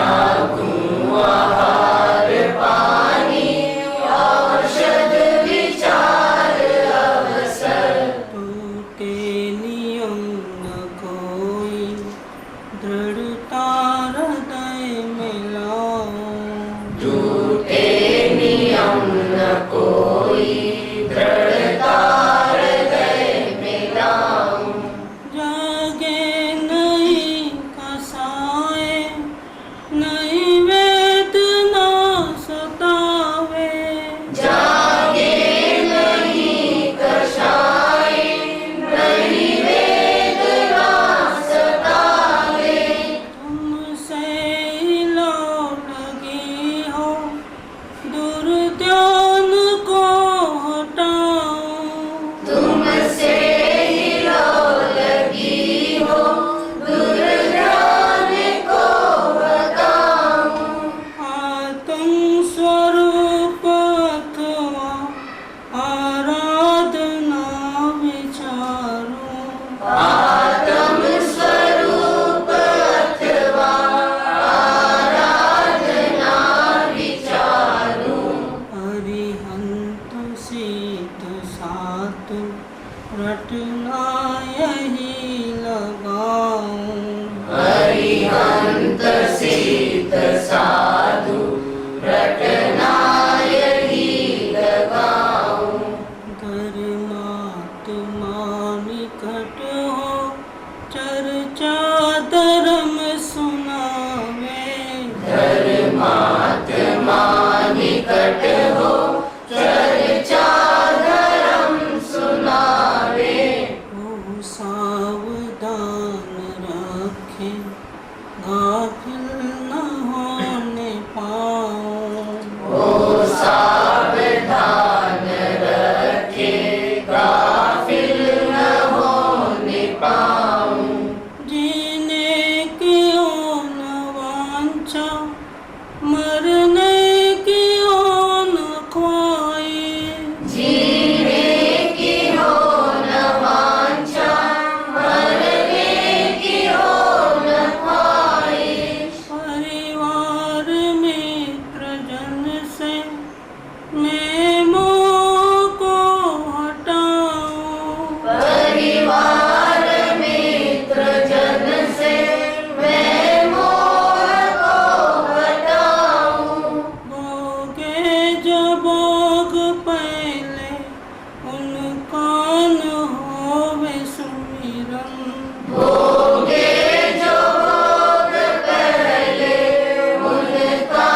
त्यागूं आहार पानी औषध विचार अवसर। टूटे नियम न कोई दृढ़ता हृदय में लाऊं। टूटे नियम न कोई दृढ़ता हृदय में लाऊं। जागे नहीं कसाए नहीं वेदना सतावे। जागे नहीं कषाय नहीं वेदना सतावे। तुमसे ही लो लगी हो दूर ध्यान को हटाऊं। तुमसे ही लो लगी हो दुर्ध्यान को बताऊं। आत्म स्वरूप अथवा आराधना विचारूं। आत्म स्वरूप अथवा आराधना विचारूं। अरिहंत शीत सात रटना यही लगाऊं। अरिहंत शीत साधु रटना यही लगाऊं। धर्मात्मा निकट हो चर्चा धर्म सुनावे। धर्मात्मा निकट हो चर्चा धर्म सुनावे। वो सावधान रखे गाफिल न होने पाऊं। ओ सावधान रखे गाफिल न होने पाऊं। जीने की ओ न वांछा मरने की ओ न ख्वाहिश। जीने की हो न वांछा मरने की हो न ख्वाहिश। परिवार मित्र जन से मैं मोह को हटाऊं। परिवार मित्र जन से मैं मोह को हटाऊं। भोगे जो भोग पहले उनका न होवे सुमिरन। भोगे जो भोग पहले उनका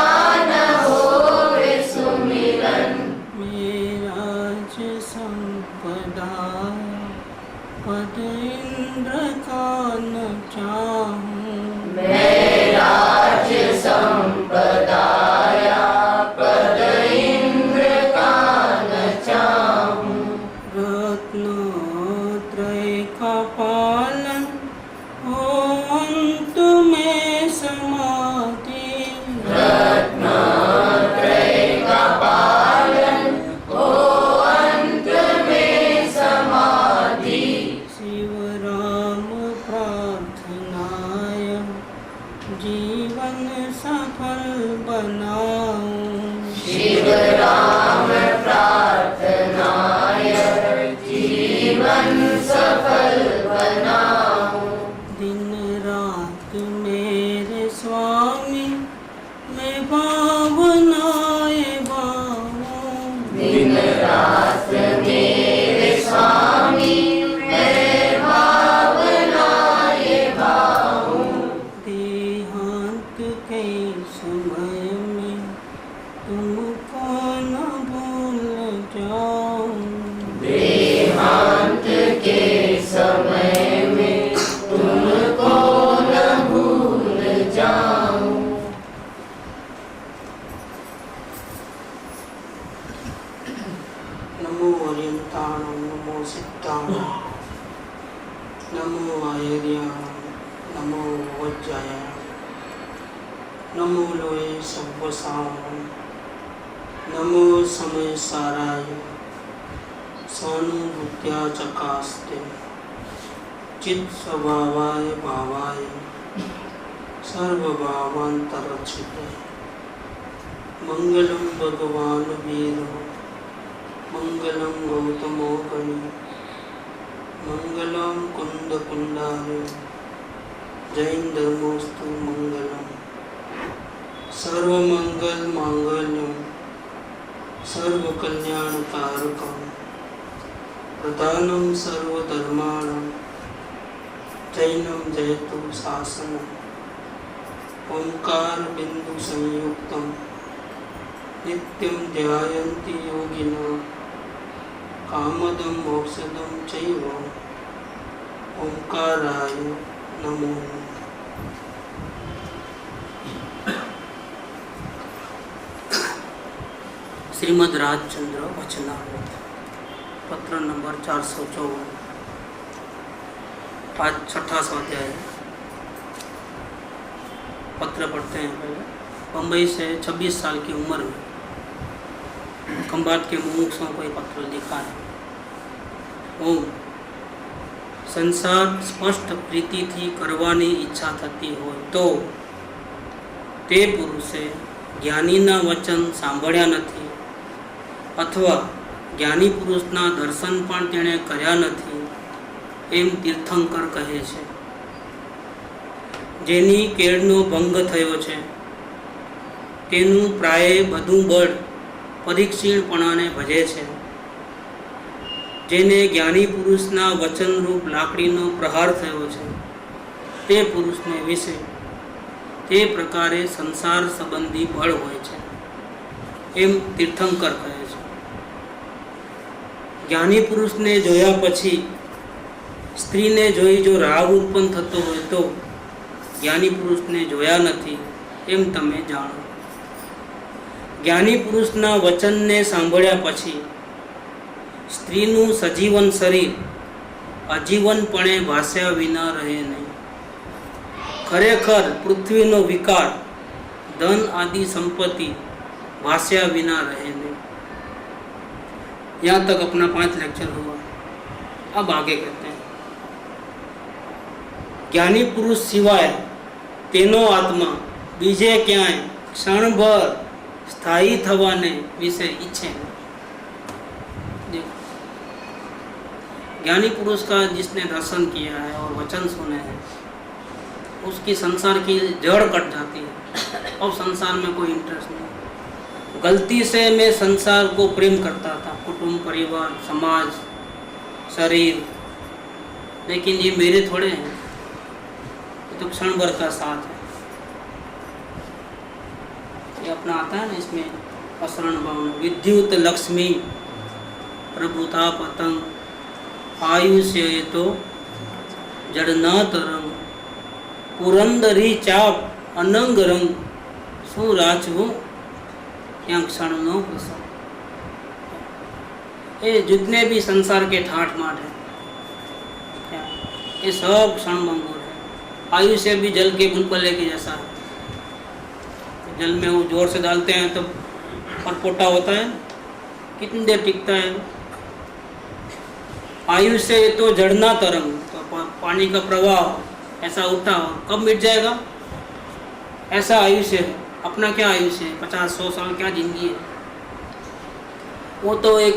न होवे सुमिरन। मेराज संपदा पद इंद्र का न चाहूं। मैं राज संपदाया पद इंद्र का न चाहूं। रत्नत्रय का पालन हो अंत में समाधि। रत्नत्रय का पालन हो अंत में समाधि। शिव राम प्रार्थनाय जीवन सफल बनाऊं। शिव राम प्रार्थनाय जीवन सफल बनाऊं। दिन रात मेरे स्वामी मैं भावनाए भाऊं। दिन रात मेरे स्वामी मैं भावनाए भाऊं। देहांत के समय में तुमको न भूल जाऊं। देहांत के समय में तुमको न भूल जाऊं। नमो अरियंताणं नमो सिद्धाणं नमो आयर्याणं नमो वज्राय नमो लोये सव्वसावं नमो समय साराय सानुभूत्या चकास्ते चित स्वभावाय भावाय सर्वभावान्तरक्षिते मंगलम भगवान वीरो मंगलम गौतमो गणि मंगलम कुंद कुंडारे जैन धर्मोस्तु मंगलम सर्वमंगल मांगल्यम सर्वकल्याणकारकम प्रधानम सर्वधर्माणां जैनम जयतु शासनम ओंकार बिंदु संयुक्तम नित्यं ध्यायन्ति योगिनः कामदं मोक्षदं चैव ओंकाराय नमो नमः। श्रीमद् राजचंद्र वचनामृत पत्र नंबर 454। आज 6वां स्वाध्याय पत्र पढ़ते हैं। पहले बम्बई से 26 साल की उम्र में खंभात के मुमुक्षुओं को ये पत्र लिखा है। ओम संसार स्पष्ट प्रीति थी करवानी ઈચ્છા થતી હોય તો તે પુરુષે જ્ઞાનીના વચન સાંભળ્યા નથી અથવા જ્ઞાની પુરુષના દર્શન પણ તેણે કર્યા નથી એમ તીર્થંકર કહે છે। જેની કેળનો ભંગ થયો છે તેનું પ્રાય બધું બળ પરીક્ષીણપણાને ભજે છે। જેને જ્ઞાની પુરુષના વચનરૂપ લાકડીનો પ્રહાર થયો છે તે પુરુષને વિશે તે પ્રકારે સંસાર સંબંધી બળ હોય છે એમ તીર્થંકર કહે છે। જ્ઞાની પુરુષને જોયા પછી સ્ત્રીને જોઈ જો રાગ ઉત્પન્ન થતો હોય તો જ્ઞાની પુરુષને જોયા નથી એમ તમે જાણો। જ્ઞાની પુરુષના વચનને સાંભળ્યા પછી સ્ત્રીનું સજીવન શરીર અજીવનપણે ભાસ્યા વિના રહે નહીં। ખરેખર પૃથ્વીનો વિકાર ધન આદિ સંપત્તિ भास्या विना रहे नहीं। यहाँ तक अपना 5 लेक्चर हुआ। अब आगे कहते हैं ज्ञानी पुरुष सिवाय तेनो आत्मा बीजे क्यांय क्षणभर स्थायी थवाने विषय इच्छे। ज्ञानी पुरुष का जिसने दर्शन किया है और वचन सुने हैं उसकी संसार की जड़ कट जाती है। अब संसार में कोई इंटरेस्ट नहीं। गलती से मैं संसार को प्रेम करता था, कुटुंब परिवार समाज शरीर, लेकिन ये मेरे थोड़े हैं, ये तो क्षण भर का साथ है। ये अपना आता है ना इसमें असरण भावना। विद्युत लक्ष्मी प्रभुता पतंग आयुष्य तो जड़ना तरंग पुरंदरी चाप अनंग रंग सुराचवो या क्षण नो प्रसंग। ये जितने भी संसार के ठाठ माठ है ये सब क्षण भंगुर है। आयुष्य भी जल के बुलबुले के जैसा है। जल में वो जोर से डालते हैं तो परपोटा होता है, कितनी देर टिकता है। आयुष्य तो जड़ना तरंग, तो पानी का प्रवाह ऐसा उठा कब मिट जाएगा, ऐसा आयुष्य है। अपना क्या आयुष्य है, 50-100 साल क्या जिंदगी है। वो तो एक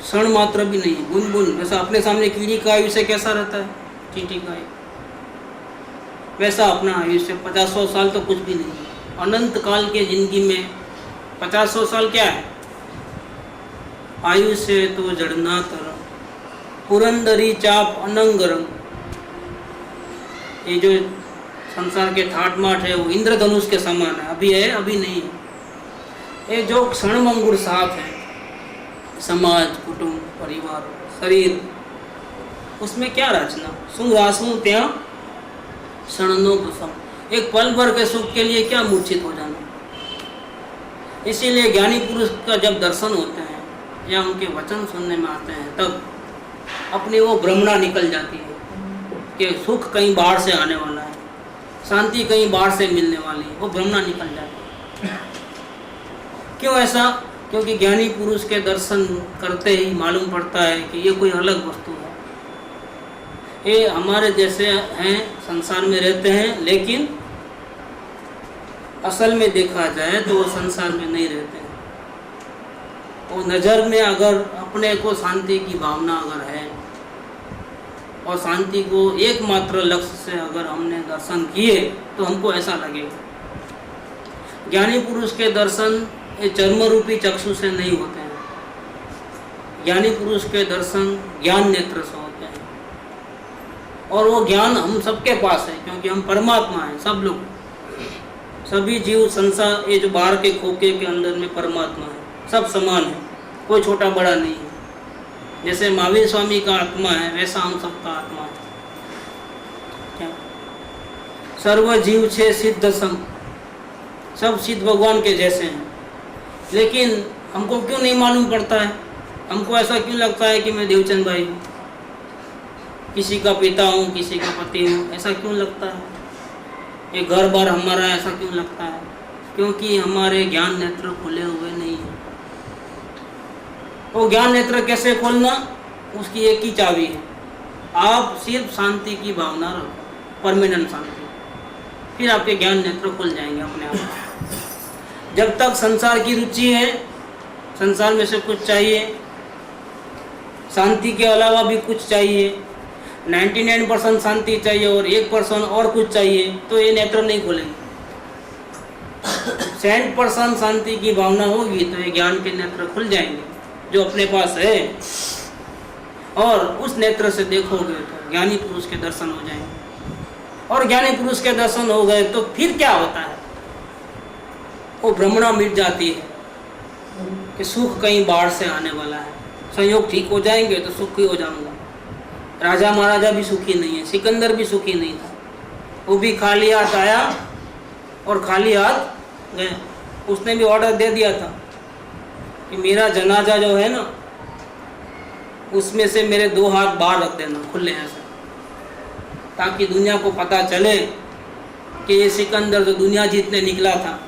क्षण मात्र भी नहीं है, बूंद बूंद। जैसा अपने सामने कीड़ी का आयुष्य कैसा रहता है, चींटी का, वैसा अपना आयुष्य 50-100 साल तो कुछ भी नहीं है। अनंत काल के जिंदगी में 50-100 साल क्या है। आयुष्य तो जड़ना तरंग पुरंदरी चाप अनंग रंग। ये जो संसार के ठाट माठ है वो इंद्रधनुष के समान है, अभी है अभी नहीं है। ये जो क्षणभंगुर साथ है, समाज कुटुंब परिवार शरीर, उसमें क्या रचना सुख रासू त्या क्षणनो प्रसंग। एक पल भर के सुख के लिए क्या मूर्छित हो जाना। इसीलिए ज्ञानी पुरुष का जब दर्शन होते हैं या उनके वचन सुनने में आते हैं तब अपनी वो भ्रमणा निकल जाती है कि सुख कहीं बाहर से आने वाला है, शांति कहीं बाहर से मिलने वाली है, वो भ्रमणा निकल जाती है। क्यों ऐसा? क्योंकि ज्ञानी पुरुष के दर्शन करते ही मालूम पड़ता है कि ये कोई अलग वस्तु है। ये हमारे जैसे हैं, संसार में रहते हैं, लेकिन असल में देखा जाए तो वो संसार में नहीं रहते हैं। वो नज़र में अगर अपने को शांति की भावना अगर है और शांति को एकमात्र लक्ष्य से अगर हमने दर्शन किए तो हमको ऐसा लगेगा। ज्ञानी पुरुष के दर्शन ये चर्म रूपी चक्षु से नहीं होते हैं। ज्ञानी पुरुष के दर्शन ज्ञान नेत्र से होते हैं और वो ज्ञान हम सबके पास है, क्योंकि हम परमात्मा हैं। सब लोग, सभी जीव संसार, ये जो बाहर के खोखे के अंदर में परमात्मा है, सब समान है, कोई छोटा बड़ा नहीं है। जैसे महावीर स्वामी का आत्मा है वैसा हम सबका आत्मा है। क्या सर्व जीव छे सिद्ध सम, सब सिद्ध भगवान के जैसे हैं। लेकिन हमको क्यों नहीं मालूम पड़ता है? हमको ऐसा क्यों लगता है कि मैं देवचंद भाई हूँ, किसी का पिता हूँ, किसी का पति हूँ? ऐसा क्यों लगता है? ये घर बार हमारा, ऐसा क्यों लगता है? क्योंकि हमारे ज्ञान नेत्र खुले हुए नहीं है। वो ज्ञान नेत्र कैसे खोलना? उसकी एक ही चाबी है, आप सिर्फ शांति की भावना रखो, परमानेंट शांति, फिर आपके ज्ञान नेत्र खुल जाएंगे अपने आप। जब तक संसार की रुचि है, संसार में से कुछ चाहिए, शांति के अलावा भी कुछ चाहिए, 99% शांति चाहिए और 1% और कुछ चाहिए, तो ये नेत्र नहीं खुलेंगे। 100% शांति की भावना होगी तो ये ज्ञान के नेत्र खुल जाएंगे जो अपने पास है, और उस नेत्र से देखोगे तो ज्ञानी पुरुष के दर्शन हो जाएंगे। और ज्ञानी पुरुष के दर्शन हो गए तो फिर क्या होता है? वो भ्रमणा मिट जाती है कि सुख कहीं बाहर से आने वाला है, संयोग ठीक हो जाएंगे तो सुखी हो जाऊंगा। राजा महाराजा भी सुखी नहीं है, सिकंदर भी सुखी नहीं था, वो भी खाली हाथ आया और खाली हाथ गया। उसने भी ऑर्डर दे दिया था कि मेरा जनाजा जो है ना, उसमें से मेरे 2 हाथ बाहर रख देना खुले ऐसे, ताकि दुनिया को पता चले कि ये सिकंदर जो दुनिया जीतने निकला था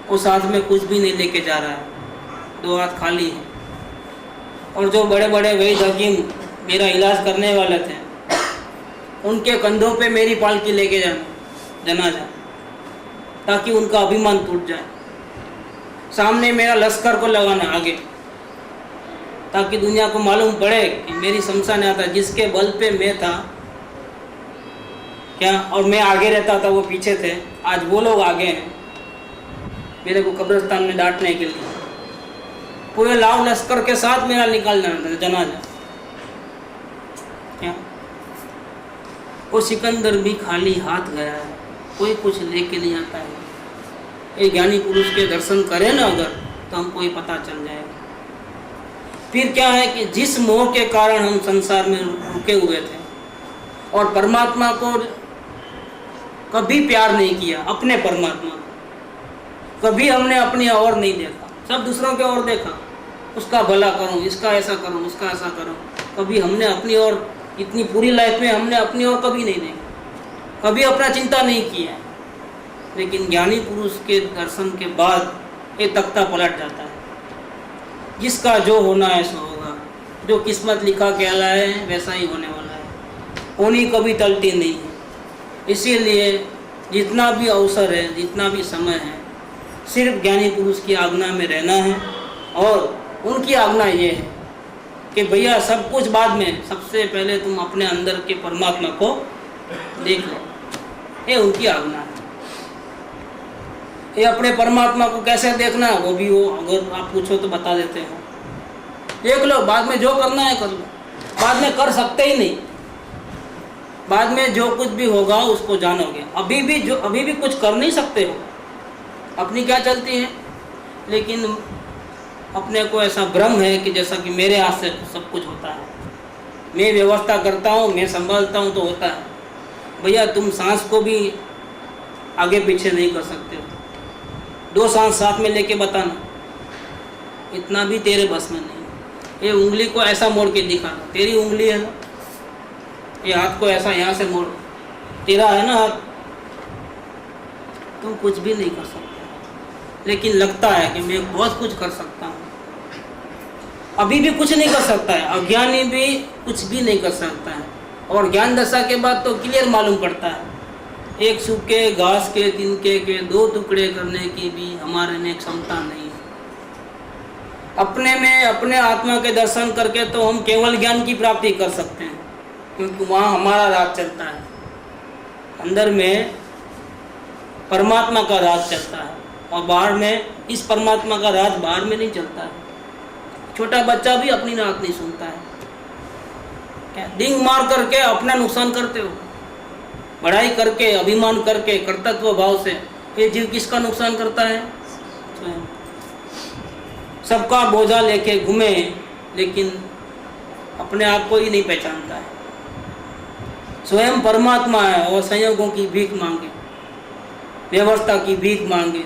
वो साथ में कुछ भी नहीं लेके जा रहा है, 2 हाथ खाली है। और जो बड़े बड़े वैद्य हकीम मेरा इलाज करने वाले थे, उनके कंधों पे मेरी पालकी लेके जाना जनाजा, ताकि उनका अभिमान टूट जाए। सामने मेरा लश्कर को लगाना आगे, ताकि दुनिया को मालूम पड़े कि मेरी शमशान आता जिसके बल पे मैं था क्या, और मैं आगे रहता था वो पीछे थे, आज वो लोग आगे हैं मेरे को कब्रिस्तान में डांटने के लिए। पूरे लाव लश्कर के साथ मेरा निकाल जाना था जनाजा। क्या वो सिकंदर भी खाली हाथ गया है, कोई कुछ लेके नहीं आता है। ये ज्ञानी पुरुष के दर्शन करें ना अगर, तो हमको ये पता चल जाएगा। फिर क्या है कि जिस मोह के कारण हम संसार में रुके हुए थे और परमात्मा को कभी प्यार नहीं किया, अपने परमात्मा को कभी हमने अपनी ओर नहीं देखा, सब दूसरों के ओर देखा, उसका भला करूं, इसका ऐसा करूं, उसका ऐसा करूं। कभी हमने अपनी ओर, इतनी पूरी लाइफ में हमने अपनी ओर कभी नहीं देखा, कभी अपना चिंता नहीं किया। लेकिन ज्ञानी पुरुष के दर्शन के बाद ये तख्ता पलट जाता है। जिसका जो होना है सो होगा, जो किस्मत लिखा कहलाए वैसा ही होने वाला है, होनी कभी टलती नहीं है। इसीलिए जितना भी अवसर है, जितना भी समय है, सिर्फ ज्ञानी पुरुष की आज्ञा में रहना है। और उनकी आज्ञा ये है कि भैया सब कुछ बाद में, सबसे पहले तुम अपने अंदर के परमात्मा को देख लो, ये उनकी आज्ञा है। ये अपने परमात्मा को कैसे देखना है वो भी वो अगर आप पूछो तो बता देते हैं, देख लो, बाद में जो करना है कर लो। बाद में कर सकते ही नहीं, बाद में जो कुछ भी होगा उसको जानोगे। अभी भी कुछ कर नहीं सकते हो, अपनी क्या चलती है। लेकिन अपने को ऐसा भ्रम है कि जैसा कि मेरे हाथ से सब कुछ होता है, मैं व्यवस्था करता हूँ, मैं संभालता हूँ तो होता है। भैया तुम सांस को भी आगे पीछे नहीं कर सकते हो, 2 सांस साथ में लेके बताना, इतना भी तेरे बस में नहीं। ये उंगली को ऐसा मोड़ के दिखाना, तेरी उंगली है ना, ये हाथ को ऐसा यहाँ से मोड़, तेरा है ना हाथ, तुम कुछ भी नहीं कर सकते। लेकिन लगता है कि मैं बहुत कुछ कर सकता हूँ, अभी भी कुछ नहीं कर सकता है। अज्ञानी भी कुछ भी नहीं कर सकता है, और ज्ञान दशा के बाद तो क्लियर मालूम पड़ता है एक सूखे घास के तिनके के दो टुकड़े करने की भी हमारे में क्षमता नहीं है। अपने में अपने आत्मा के दर्शन करके तो हम केवल ज्ञान की प्राप्ति कर सकते हैं, क्योंकि वहाँ हमारा राज चलता है। अंदर में परमात्मा का राज चलता है और बाहर में इस परमात्मा का राज बाहर में नहीं चलता है। छोटा बच्चा भी अपनी बात नहीं सुनता है। क्या डिंग मार करके अपना नुकसान करते हो, बढ़ाई करके, अभिमान करके, कर्तव्य भाव से, ये जीव किसका नुकसान करता है? स्वयं। सबका बोझा लेके घूमे लेकिन अपने आप को ही नहीं पहचानता है। स्वयं परमात्मा है और संयोगों की भीख मांगे, व्यवस्था की भीख मांगे,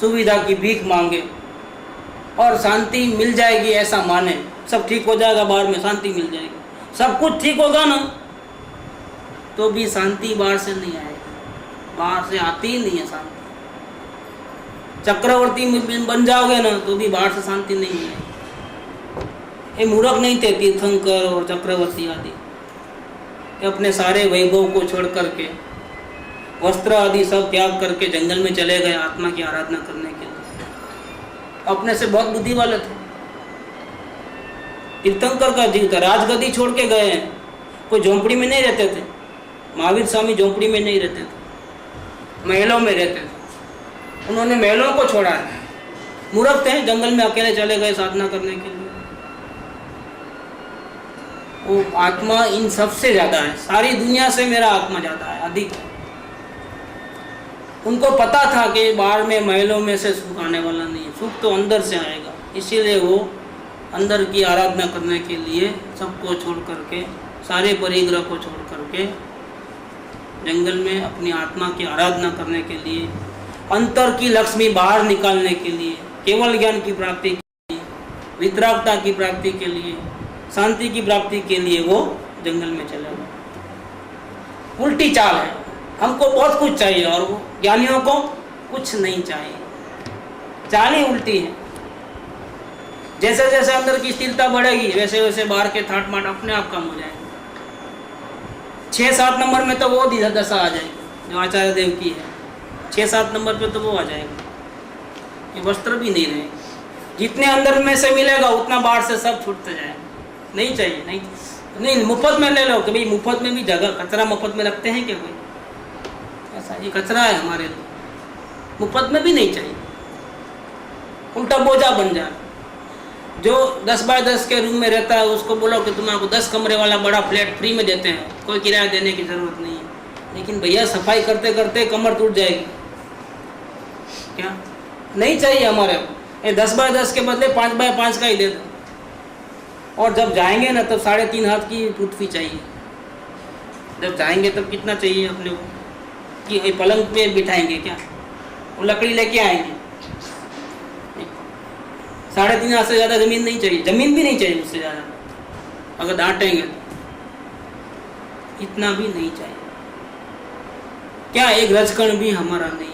सुविधा की भीख मांगे और शांति मिल जाएगी ऐसा माने, सब ठीक हो जाएगा, बाहर में शांति मिल जाएगी, सब कुछ ठीक होगा ना, तो भी शांति बाहर से नहीं आएगी, बाहर से आती ही नहीं है शांति। चक्रवर्ती बन जाओगे ना तो भी बाहर से शांति नहीं है। ये मूर्ख नहीं थे तीर्थंकर और चक्रवर्ती आदि, अपने सारे वैभव को छोड़ करके, वस्त्र आदि सब त्याग करके जंगल में चले गए आत्मा की आराधना करने के लिए। अपने से बहुत बुद्धि वाले थे। तीर्थंकर का जीव था, राजगद्दी छोड़ के गए हैं, कोई झोंपड़ी में नहीं रहते थे। महावीर स्वामी झोंपड़ी में नहीं रहते थे, महलों में रहते थे। उन्होंने महलों को छोड़ा है, मूर्ख थे, जंगल में अकेले चले गए साधना करने के लिए। वो आत्मा इन सबसे ज्यादा है, सारी दुनिया से मेरा आत्मा ज्यादा है, अधिक है। उनको पता था कि बाहर में महलों में से सुख आने वाला नहीं है, सुख तो अंदर से आएगा। इसीलिए वो अंदर की आराधना करने के लिए सबको छोड़ करके, सारे परिग्रह को छोड़ करके जंगल में अपनी आत्मा की आराधना करने के लिए, अंतर की लक्ष्मी बाहर निकालने के लिए, केवल ज्ञान की प्राप्ति के लिए, वितरागता की प्राप्ति के लिए, शांति की प्राप्ति के लिए वो जंगल में चले गए। उल्टी चाल है, हमको बहुत कुछ चाहिए और वो ज्ञानियों को कुछ नहीं चाहिए, चाल ही उल्टी है। जैसे जैसे अंदर की स्थिरता बढ़ेगी वैसे वैसे बाहर के थाट माट अपने आप कम हो जाएंगे। 6-7 नंबर में तो वो दशा आ जाएगी जो आचार्य देव की है, 6-7 नंबर पे तो वो आ जाएगा, ये वस्त्र भी नहीं रहेगा। जितने अंदर में से मिलेगा उतना बाहर से सब छूटते जाएगा। नहीं चाहिए, नहीं मुफ्त में ले लो कि भाई मुफ्त में भी जगह, कचरा मुफ्त में रखते हैं क्या कोई? ऐसा ये कचरा है हमारे लिए, मुफ्त में भी नहीं चाहिए, उल्टा बोझा बन जाए। जो 10 बाय 10 के रूम में रहता है उसको बोलो कि तुम्हारे 10 कमरे वाला बड़ा फ्लैट फ्री में देते हैं, कोई किराया देने की जरूरत नहीं है। लेकिन भैया सफाई करते करते कमर टूट जाएगी, क्या नहीं चाहिए हमारे को। 10 बाय 10 के बदले 5 बाय 5 का ही दे दो। और जब जाएंगे ना तब 3.5 हाथ की पृथ्वी चाहिए। जब जाएंगे तब कितना चाहिए अपने को कि पलंग पे बिठाएंगे क्या? वो लकड़ी लेके आएंगे। 3.5 हाथ से ज़्यादा ज़मीन नहीं चाहिए, ज़मीन भी नहीं चाहिए उससे ज़्यादा। अगर डांटेंगे तो इतना भी नहीं चाहिए, क्या एक रजकण भी हमारा नहीं।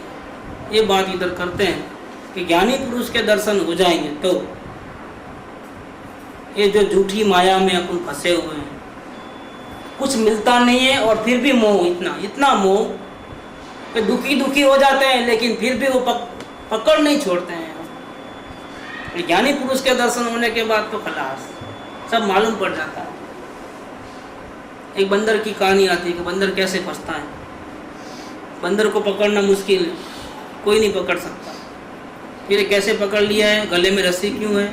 ये बात इधर करते हैं कि ज्ञानी पुरुष के दर्शन हो जाएंगे तो ये जो झूठी माया में अपन फंसे हुए हैं, कुछ मिलता नहीं है और फिर भी मोह, इतना मोह कि दुखी दुखी हो जाते हैं, लेकिन फिर भी वो पकड़ नहीं छोड़ते हैं। ज्ञानी पुरुष के दर्शन होने के बाद तो खलास, सब मालूम पड़ जाता है। एक बंदर की कहानी आती है कि बंदर कैसे फंसता है। बंदर को पकड़ना मुश्किल है, कोई नहीं पकड़ सकता। फिर कैसे पकड़ लिया है, गले में रस्सी क्यों है?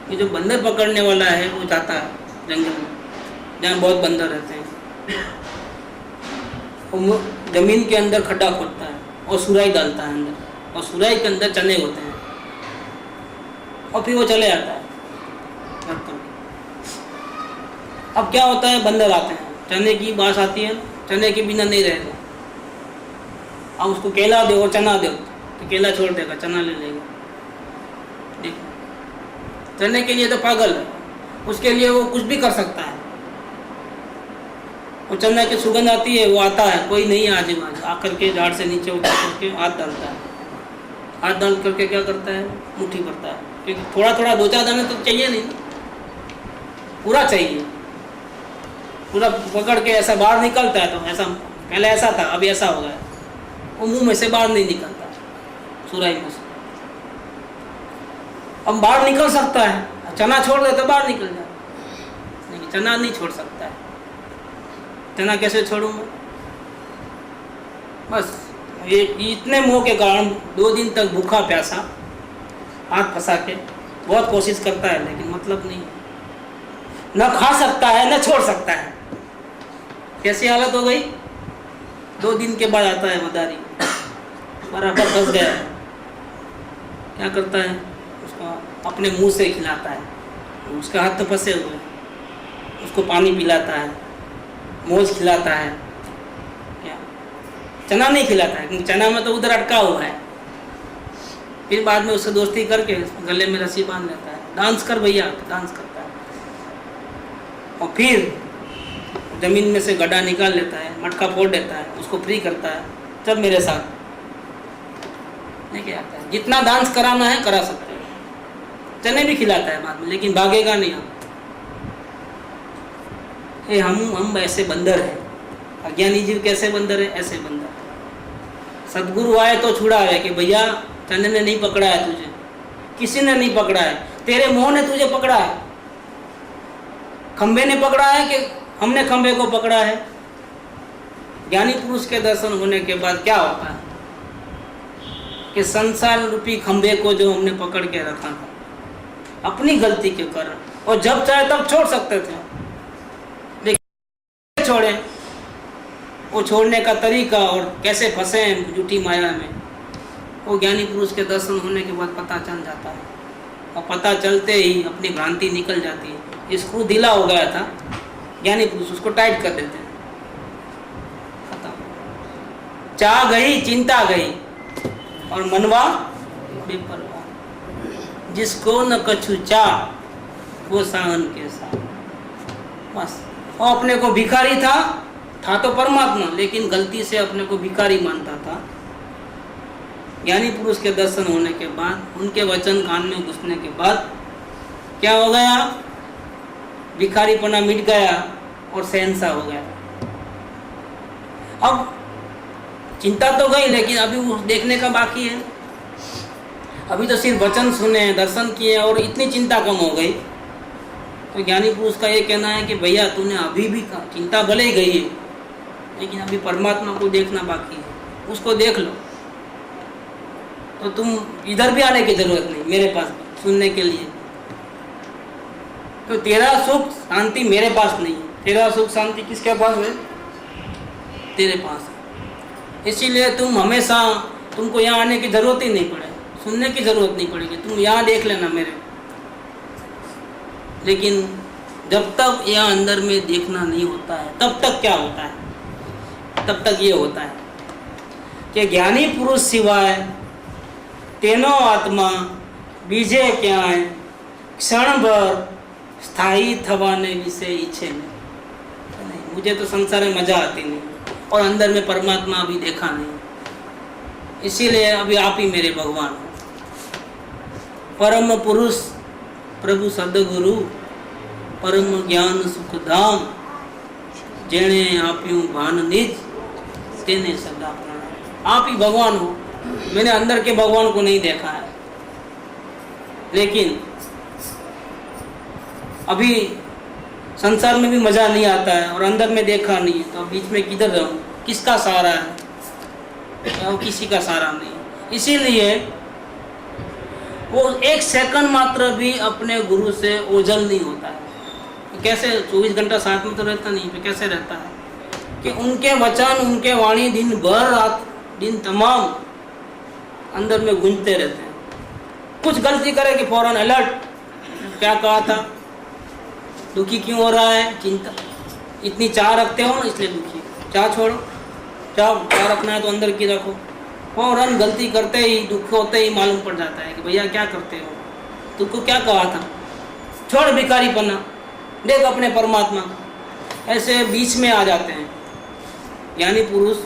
ये जो बंदर पकड़ने वाला है वो जाता है जंगल में जहाँ बहुत बंदर रहते हैं, वो जमीन के अंदर खड्डा खोदता है और सुराही डालता है अंदर, और सुराही के अंदर चने होते हैं और फिर वो चले आता है। अब क्या होता है, बंदर आते हैं, चने की बात आती है, चने के बिना नहीं रहेगा। अब उसको केला दो और चना दो तो केला छोड़ देगा, चना ले लेगा। देखो चने के लिए तो पागल है, उसके लिए वो कुछ भी कर सकता है। वो चना की सुगंध आती है, वो आता है, कोई नहीं है आजू बाजू, आकर के झाड़ से नीचे उतर करके हाथ डालता है। हाथ डाल करके क्या करता है, मुट्ठी भरता है, क्योंकि थोड़ा थोड़ा 2-4 दाने तो चाहिए नहीं, पूरा चाहिए। पूरा पकड़ के ऐसा बाहर निकलता है तो ऐसा पहले ऐसा था, अभी ऐसा हो गया, वो मुंह में से बाहर नहीं निकलता, सुराही में से। अब बाहर निकल सकता है, चना छोड़ दे तो बाहर निकल जाए, लेकिन चना नहीं छोड़ सकता है। चना कैसे छोड़ूंगा? बस ये इतने मोह के कारण 2 दिन तक भूखा प्यासा हाथ फंसा के बहुत कोशिश करता है, लेकिन मतलब नहीं है। न खा सकता है न छोड़ सकता है। कैसी हालत हो गई? 2 दिन के बाद आता है मदारी, बराबर फंस गया है। क्या करता है? उसको अपने मुंह से खिलाता है, उसके हाथ तो फंसे हुए, उसको पानी पिलाता है, मोज खिलाता है, क्या चना नहीं खिलाता है, क्योंकि चना में तो उधर अटका हुआ है। फिर बाद में उससे दोस्ती करके गले में रस्सी बांध लेता है, डांस कर भैया, डांस करता है। और फिर जमीन में से गड्ढा निकाल लेता है, मटका फोड़ देता है, उसको फ्री करता है, चल मेरे साथ लेके आता है। जितना डांस कराना है करा सकते हैं, चने भी खिलाता है बाद में, लेकिन भागेगा नहीं। हम ऐसे बंदर हैं। अज्ञानी जीव कैसे बंदर है? ऐसे बंदर। सदगुरु आए तो छुड़ा है कि भैया चने ने नहीं पकड़ा है तुझे, किसी ने नहीं पकड़ा है, तेरे मोह ने तुझे पकड़ा है। खंबे ने पकड़ा है कि हमने खंबे को पकड़ा है? ज्ञानी पुरुष के दर्शन होने के बाद क्या होता है कि संसार रूपी खंबे को जो हमने पकड़ के रखा था अपनी गलती के कारण, और जब चाहे तब छोड़ सकते थे, लेकिन छोड़े। वो छोड़ने का तरीका और कैसे फंसे हैं झूठी माया में, वो ज्ञानी पुरुष के दर्शन होने के बाद पता चल जाता है। और पता चलते ही अपनी भ्रांति निकल जाती है। स्क्रू ढीला हो गया था, ज्ञानी पुरुष उसको टाइट कर देते हैं, खत्म। चाह गई, चिंता गई, और मनवा बेपरवाह। जिसको न कछु चाह वो सावन के साथ, बस। और अपने को भिखारी था तो परमात्मा, लेकिन गलती से अपने को भिखारी मानता था। ज्ञानी पुरुष के दर्शन होने के बाद, उनके वचन कान में घुसने के बाद क्या हो गया? भिखारीपना मिट गया और शहंशाह हो गया। अब चिंता तो गई, लेकिन अभी वो देखने का बाकी है। अभी तो सिर्फ वचन सुने, दर्शन किए और इतनी चिंता कम हो गई। तो ज्ञानी पुरुष का ये कहना है कि भैया तूने अभी भी चिंता भले ही गई है, लेकिन अभी परमात्मा को देखना बाकी है, उसको देख लो। तो तुम इधर भी आने की जरूरत नहीं मेरे पास सुनने के लिए। तो तेरा सुख शांति मेरे पास नहीं है, तेरा सुख शांति किसके पास है? तेरे पास है। इसीलिए तुम हमेशा, तुमको यहाँ आने की जरूरत ही नहीं पड़े, सुनने की जरूरत नहीं पड़ेगी, तुम यहाँ देख लेना मेरे। लेकिन जब तक यहाँ अंदर में देखना नहीं होता है, तब तक क्या होता है? तब तक ये होता है कि ज्ञानी पुरुष सिवाय तेनो आत्मा बीजे क्या है, क्षण भर स्थायी थवाने विषय इच्छे में। नहीं, मुझे तो संसार में मजा आती नहीं, और अंदर में परमात्मा अभी देखा नहीं, इसीलिए अभी आप ही मेरे भगवान हो। परम पुरुष प्रभु सदगुरु परम ज्ञान सुख धाम, जेने आप्यूं भान निज तेने सदा प्रणाम। आप ही भगवान हो। मैंने अंदर के भगवान को नहीं देखा है, लेकिन अभी संसार में भी मजा नहीं आता है और अंदर में देखा नहीं है, तो बीच में किधर रहूं? किसका सहारा है? और किसी का सहारा नहीं। इसीलिए वो 1 सेकंड मात्र भी अपने गुरु से ओझल नहीं होता है। कैसे 24 घंटा साथ में तो रहता नहीं, तो कैसे रहता है कि उनके वचन, उनके वाणी दिन भर रात दिन तमाम अंदर में गूंजते रहते हैं। कुछ गलती करे कि फौरन अलर्ट, क्या कहा था, दुखी क्यों हो रहा है, चिंता, इतनी चाह रखते हो ना इसलिए दुखी। चाह छोड़ो, चाह रखना है तो अंदर की रखो। फौरन गलती करते ही, दुख होते ही मालूम पड़ जाता है कि भैया क्या करते हो, तुमको क्या कहा था, छोड़ भिखारीपना, देख अपने परमात्मा। ऐसे बीच में आ जाते हैं। ज्ञानी पुरुष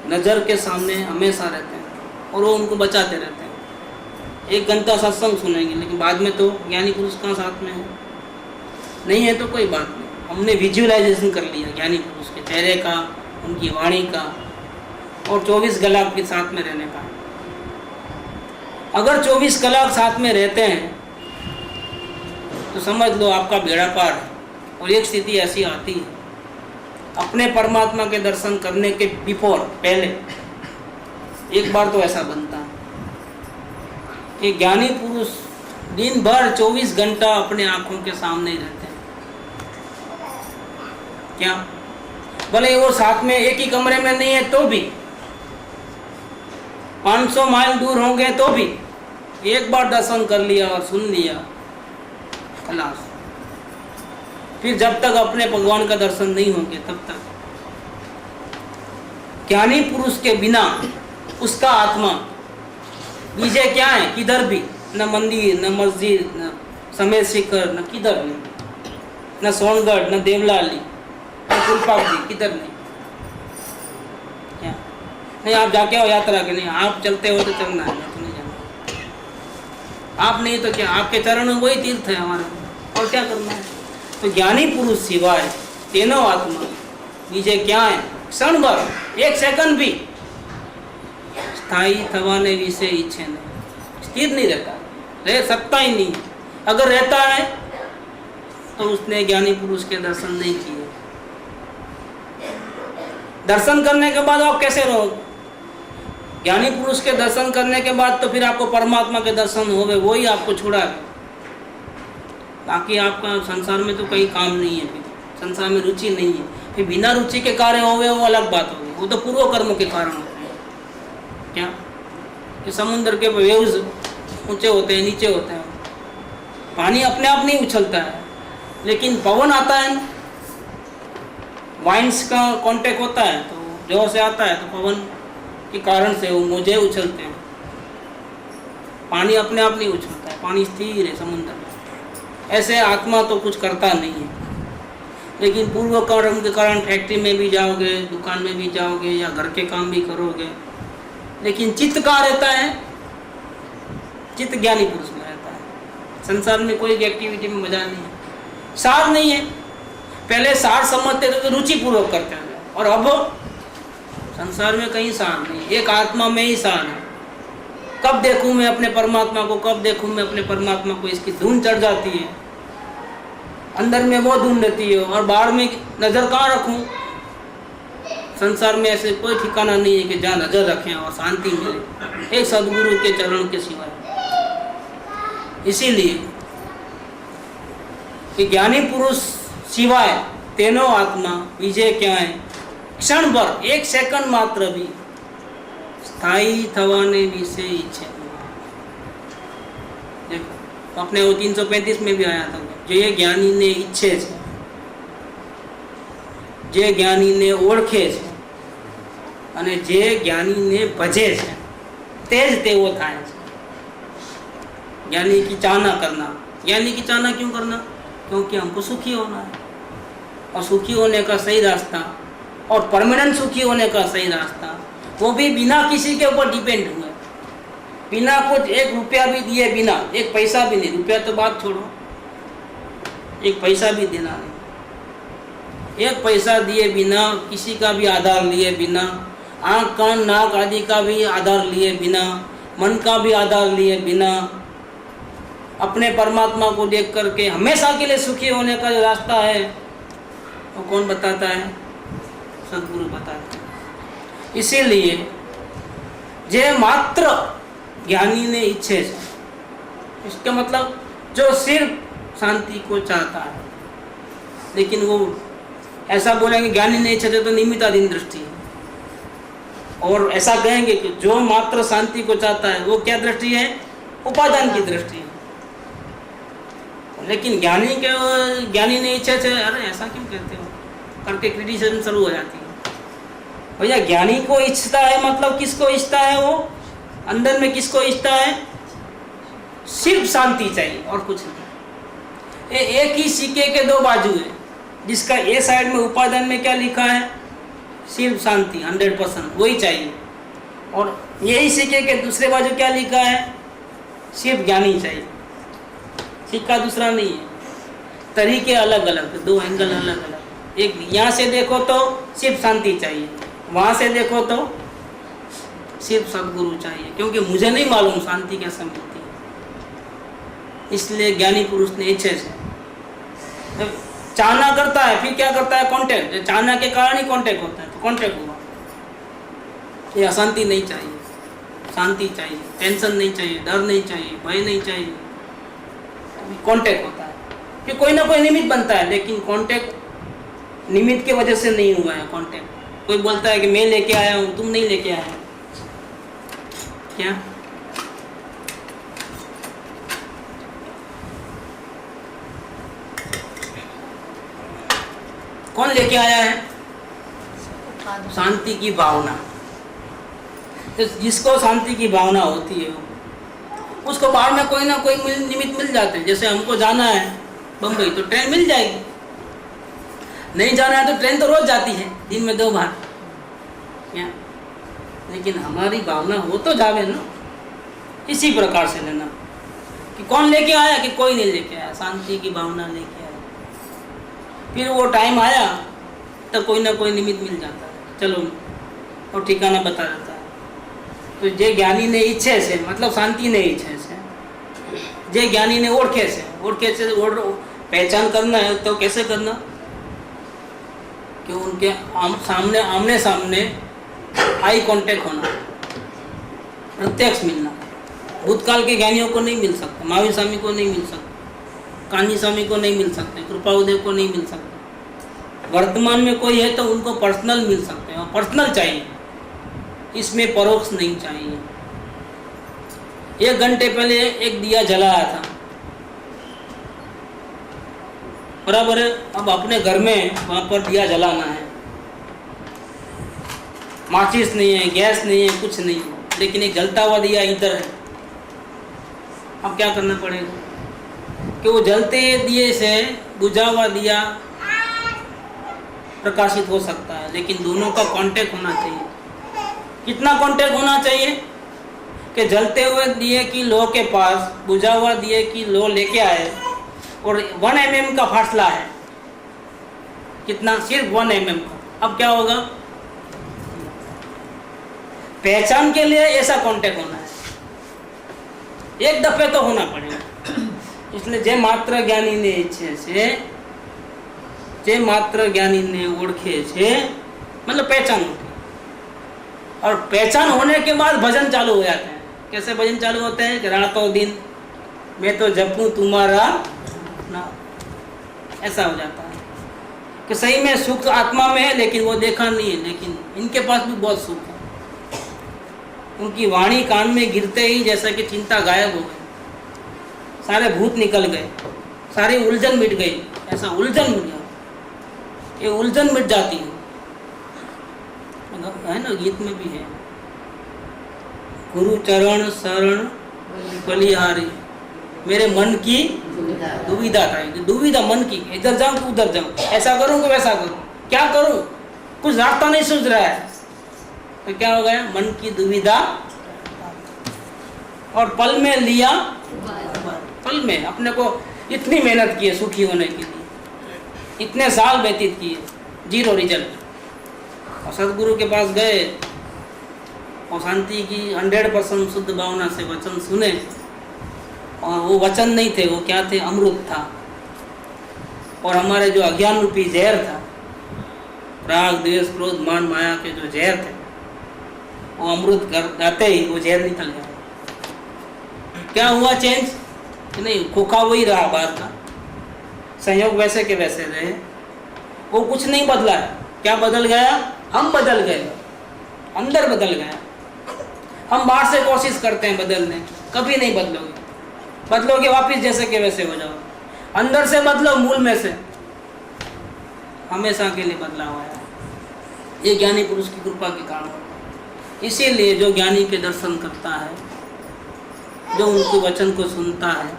नज़र के सामने हमेशा रहते हैं और वो उनको बचाते रहते हैं। 1 घंटा सत्संग सुनेंगे, लेकिन बाद में तो ज्ञानी पुरुष कहाँ साथ में है? नहीं है तो कोई बात नहीं, हमने विजुअलाइजेशन कर लिया ज्ञानी पुरुष के चेहरे का, उनकी वाणी का और 24 कलाक भी साथ में रहने का। अगर 24 कलाक साथ में रहते हैं तो समझ लो आपका बेड़ा पार है। और एक स्थिति ऐसी आती है अपने परमात्मा के दर्शन करने के बिफोर, पहले एक बार तो ऐसा बनता है कि ज्ञानी पुरुष दिन भर 24 घंटा अपने आंखों के सामने ही रहते हैं। क्या भले वो साथ में एक ही कमरे में नहीं है तो भी, 500 माइल दूर होंगे तो भी, एक बार दर्शन कर लिया और सुन लिया, खलास। फिर जब तक अपने भगवान का दर्शन नहीं होंगे तब तक। ज्ञानी पुरुष के बिना उसका आत्मा विजय क्या है, किधर भी, न मंदिर, न मस्जिद, न समेत शिखर, न किधर नहीं, न सोनगढ़, न देवलाली, न फुलपाक जी, किधर नहीं। क्या नहीं, आप जाके हो यात्रा के, नहीं आप चलते हो तो चलना है, तो नहीं जाना। आप नहीं तो क्या, आपके चरण में वही तीर्थ है हमारे, और क्या करना है। तो ज्ञानी पुरुष सिवाय तीनों आत्मा विजय क्या है, क्षण भर, 1 सेकंड भी स्थायी थवाने विषय इच्छे नहीं, स्थिर नहीं रहता, रह सकता ही नहीं। अगर रहता है तो उसने ज्ञानी पुरुष के दर्शन नहीं किए। दर्शन करने के बाद आप कैसे रहोगे? ज्ञानी पुरुष के दर्शन करने के बाद तो फिर आपको परमात्मा के दर्शन हो गए, वही आपको छुड़ा है। बाकी आपका संसार में तो कहीं काम नहीं है, फिर संसार में रुचि नहीं है। फिर बिना रुचि के कार्य हो गए वो अलग बात होगी, वो तो पूर्व कर्म के कारण होते हैं। क्या कि समुद्र के वेव्स ऊंचे होते हैं, नीचे होते हैं, पानी अपने आप नहीं उछलता है, लेकिन पवन आता है, वाइंस का कांटेक्ट होता है तो जोर से आता है, तो पवन के कारण से वो मोजे उछलते हैं। पानी अपने आप नहीं उछलता है, पानी स्थिर है समुद्र में। ऐसे आत्मा तो कुछ करता नहीं है, लेकिन पूर्व कर्म के कारण फैक्ट्री में भी जाओगे, दुकान में भी जाओगे, या घर के काम भी करोगे, लेकिन चित्त कहाँ रहता है? चित्त ज्ञानी पुरुष में रहता है। संसार में कोई एक्टिविटी में मजा नहीं है, सार नहीं है। पहले सार समझते थे तो रुचि पूर्वक करते थे, और अब संसार में कहीं सार नहीं, एक आत्मा में ही सार है। कब देखूं मैं अपने परमात्मा को, कब देखूं मैं अपने परमात्मा को, इसकी धुन चढ़ जाती है। अंदर में वो धुन रहती है और बाहर में नजर कहाँ रखूं? संसार में ऐसे कोई ठिकाना नहीं है कि जहाँ नजर रखें और शांति मिले, एक सदगुरु के चरण के सिवाय। इसीलिए कि ज्ञानी पुरुष सिवाय तीनों आत्मा विजय क्या है, क्षण भर, 1 सेकंड मात्र भी स्थायी थवाने विषय इच्छे। देखो अपने वो 335 में भी आया था, जे ज्ञानी ने इच्छे છે, જે જ્ઞાનીને ઓળખે છે અને જે જ્ઞાનીને ભજે છે તે જ તેવો થાય છે। ज्ञानी की चाहना करना। ज्ञानी की चाहना क्यों करना? क्योंकि हमको सुखी होना है, और सुखी होने का सही रास्ता और परमानेंट सुखी होने का सही रास्ता, वो भी बिना किसी के ऊपर डिपेंड हुए, बिना कुछ 1 रुपया भी दिए बिना, 1 पैसा भी नहीं, रुपया तो बात छोड़ो, 1 पैसा भी देना नहीं, 1 पैसा दिए बिना, किसी का भी आधार लिए बिना, आँख कान नाक आदि का भी आधार लिए बिना, मन का भी आधार लिए बिना, अपने परमात्मा को देख करके हमेशा के लिए सुखी होने का जो रास्ता है वो कौन बताता है? सदगुरु बताते हैं। इसीलिए जे मात्र ज्ञानी ने इच्छे से, इसका मतलब जो सिर्फ शांति को चाहता है, लेकिन वो ऐसा बोलेंगे ज्ञानी ने इच्छा से तो निमित्ताधीन दृष्टि है, और ऐसा कहेंगे कि जो मात्र शांति को चाहता है वो क्या दृष्टि है? उपादान की दृष्टि है। लेकिन ज्ञानी ने इच्छा से, अरे ऐसा क्यों कहते हो करके क्रिटिसिज्म शुरू हो जाती है। भैया ज्ञानी को इच्छता है मतलब किसको इच्छता है? वो अंदर में किसको इच्छता है? सिर्फ शांति चाहिए और कुछ नहीं। एक ही सिक्के के 2 बाजू है, जिसका ए साइड में उपादान में क्या लिखा है? सिर्फ शांति 100%, वही चाहिए, और यही सिक्के के दूसरे बाजू क्या लिखा है? सिर्फ ज्ञानी चाहिए, सिक्का दूसरा नहीं है। तरीके अलग अलग, 2 एंगल अलग अलग। एक यहाँ से देखो तो सिर्फ शांति चाहिए, वहाँ से देखो तो सिर्फ सद्गुरु चाहिए, क्योंकि मुझे नहीं मालूम शांति कैसे मिलती है। इसलिए ज्ञानी पुरुष ने इच्छे से चाहना करता है, फिर क्या करता है, कांटेक्ट। चाहना के कारण ही कांटेक्ट होता है, तो कांटेक्ट हुआ। ये अशांति नहीं चाहिए, शांति चाहिए, टेंशन नहीं चाहिए, डर नहीं चाहिए, भय नहीं चाहिए, कांटेक्ट होता है। कि कोई ना कोई निमित्त बनता है, लेकिन कांटेक्ट निमित्त की वजह से नहीं हुआ है। कांटेक्ट कोई बोलता है कि मैं लेके आया हूँ, तुम नहीं लेके आया, क्या? कौन लेके आया है? शांति की भावना। तो जिसको शांति की भावना होती है उसको बाहर में कोई ना कोई निमित्त मिल जाते हैं। जैसे हमको जाना है बम्बई, तो ट्रेन मिल जाएगी। नहीं जाना है तो ट्रेन तो रोज जाती है, दिन में 2 बार, क्या? लेकिन हमारी भावना हो तो जावे ना। इसी प्रकार से लेना कि कौन लेके आया, कि कोई नहीं लेके आया, शांति की भावना लेके आया। फिर वो टाइम आया तब कोई ना कोई निमित्त मिल जाता है, चलो और ठिकाना बता देता है। तो जे ज्ञानी ने इच्छे से, मतलब शांति ने इच्छे से, जे ज्ञानी ने ओढ़े से पहचान करना है, तो कैसे करना? कि उनके सामने, आमने सामने आई कांटेक्ट होना, प्रत्यक्ष मिलना। भूतकाल के ज्ञानियों को नहीं मिल सकता, महावीर स्वामी को नहीं मिल सकता, कान्ही स्वामी को नहीं मिल सकते, कृपाउदेव को नहीं मिल सकते। वर्तमान में कोई है तो उनको पर्सनल मिल सकते हैं, पर्सनल चाहिए, इसमें परोक्ष नहीं चाहिए। 1 घंटे पहले एक दिया जलाया था, बराबर है। अब अपने घर में वहाँ पर दिया जलाना है, माचिस नहीं है, गैस नहीं है, कुछ नहीं है, लेकिन एक जलता हुआ दिया इधर है। अब क्या करना पड़ेगा कि वो जलते दिए से बुझा हुआ दिया प्रकाशित हो सकता है, लेकिन दोनों का कांटेक्ट होना चाहिए। कितना कांटेक्ट होना चाहिए कि जलते हुए दिए की लो के पास बुझा हुआ दिए की लो लेके आए और 1 mm का फासला है। कितना? सिर्फ 1 mm का। अब क्या होगा? पहचान के लिए ऐसा कांटेक्ट होना है, एक दफे तो होना पड़ेगा। इसलिए जे मात्र ज्ञानी ने इच्छे से, जे मात्र ज्ञानी ने ओढ़े से, मतलब पहचान होती है। और पहचान होने के बाद भजन चालू हो जाते हैं। कैसे भजन चालू होते हैं? कि रातों दिन मैं तो जपूं तुम्हारा नाम, ऐसा हो जाता है कि सही में सुख आत्मा में है, लेकिन वो देखा नहीं है, लेकिन इनके पास भी बहुत सुख है। उनकी वाणी कान में गिरते ही जैसा कि चिंता गायब हो गई, सारे भूत निकल गए, सारी उलझन मिट गई। ऐसा उलझन मिट गया, ये उलझन मिट जाती है ना, गीत में भी है, गुरु चरण शरण बलिहारी, मेरे मन की दुविधा था। दुविधा मन की, इधर जाऊं कि उधर जाऊं, ऐसा करूं कि वैसा करूं, क्या करूं, कुछ रास्ता नहीं सूझ रहा है। तो क्या हो गया? मन की दुविधा, और पल में लिया, पल में अपने को इतनी मेहनत की है सुखी होने के लिए, इतने साल व्यतीत किए, 0 रिजल्ट। और सदगुरु के पास गए और शांति की 100% शुद्ध भावना से वचन सुने, और वो वचन नहीं थे, वो क्या थे? अमृत था। और हमारे जो अज्ञान रूपी जहर था, राग द्वेष क्रोध मान माया के जो जहर थे, वो अमृत गाते ही वो जहर निकल गया। क्या हुआ चेंज? कि नहीं, खोखा वही रहा बाहर का, संयोग वैसे के वैसे रहे, वो कुछ नहीं बदला है। क्या बदल गया? हम बदल गए, अंदर बदल गया। हम बाहर से कोशिश करते हैं बदलने, कभी नहीं बदलोगे। बदलोगे वापिस जैसे के वैसे हो जाओ। अंदर से बदलो, मूल में से, हमेशा के लिए बदला हुआ है। ये ज्ञानी पुरुष की कृपा के कारण होता है। इसीलिए जो ज्ञानी के दर्शन करता है, जो उनके वचन को सुनता है,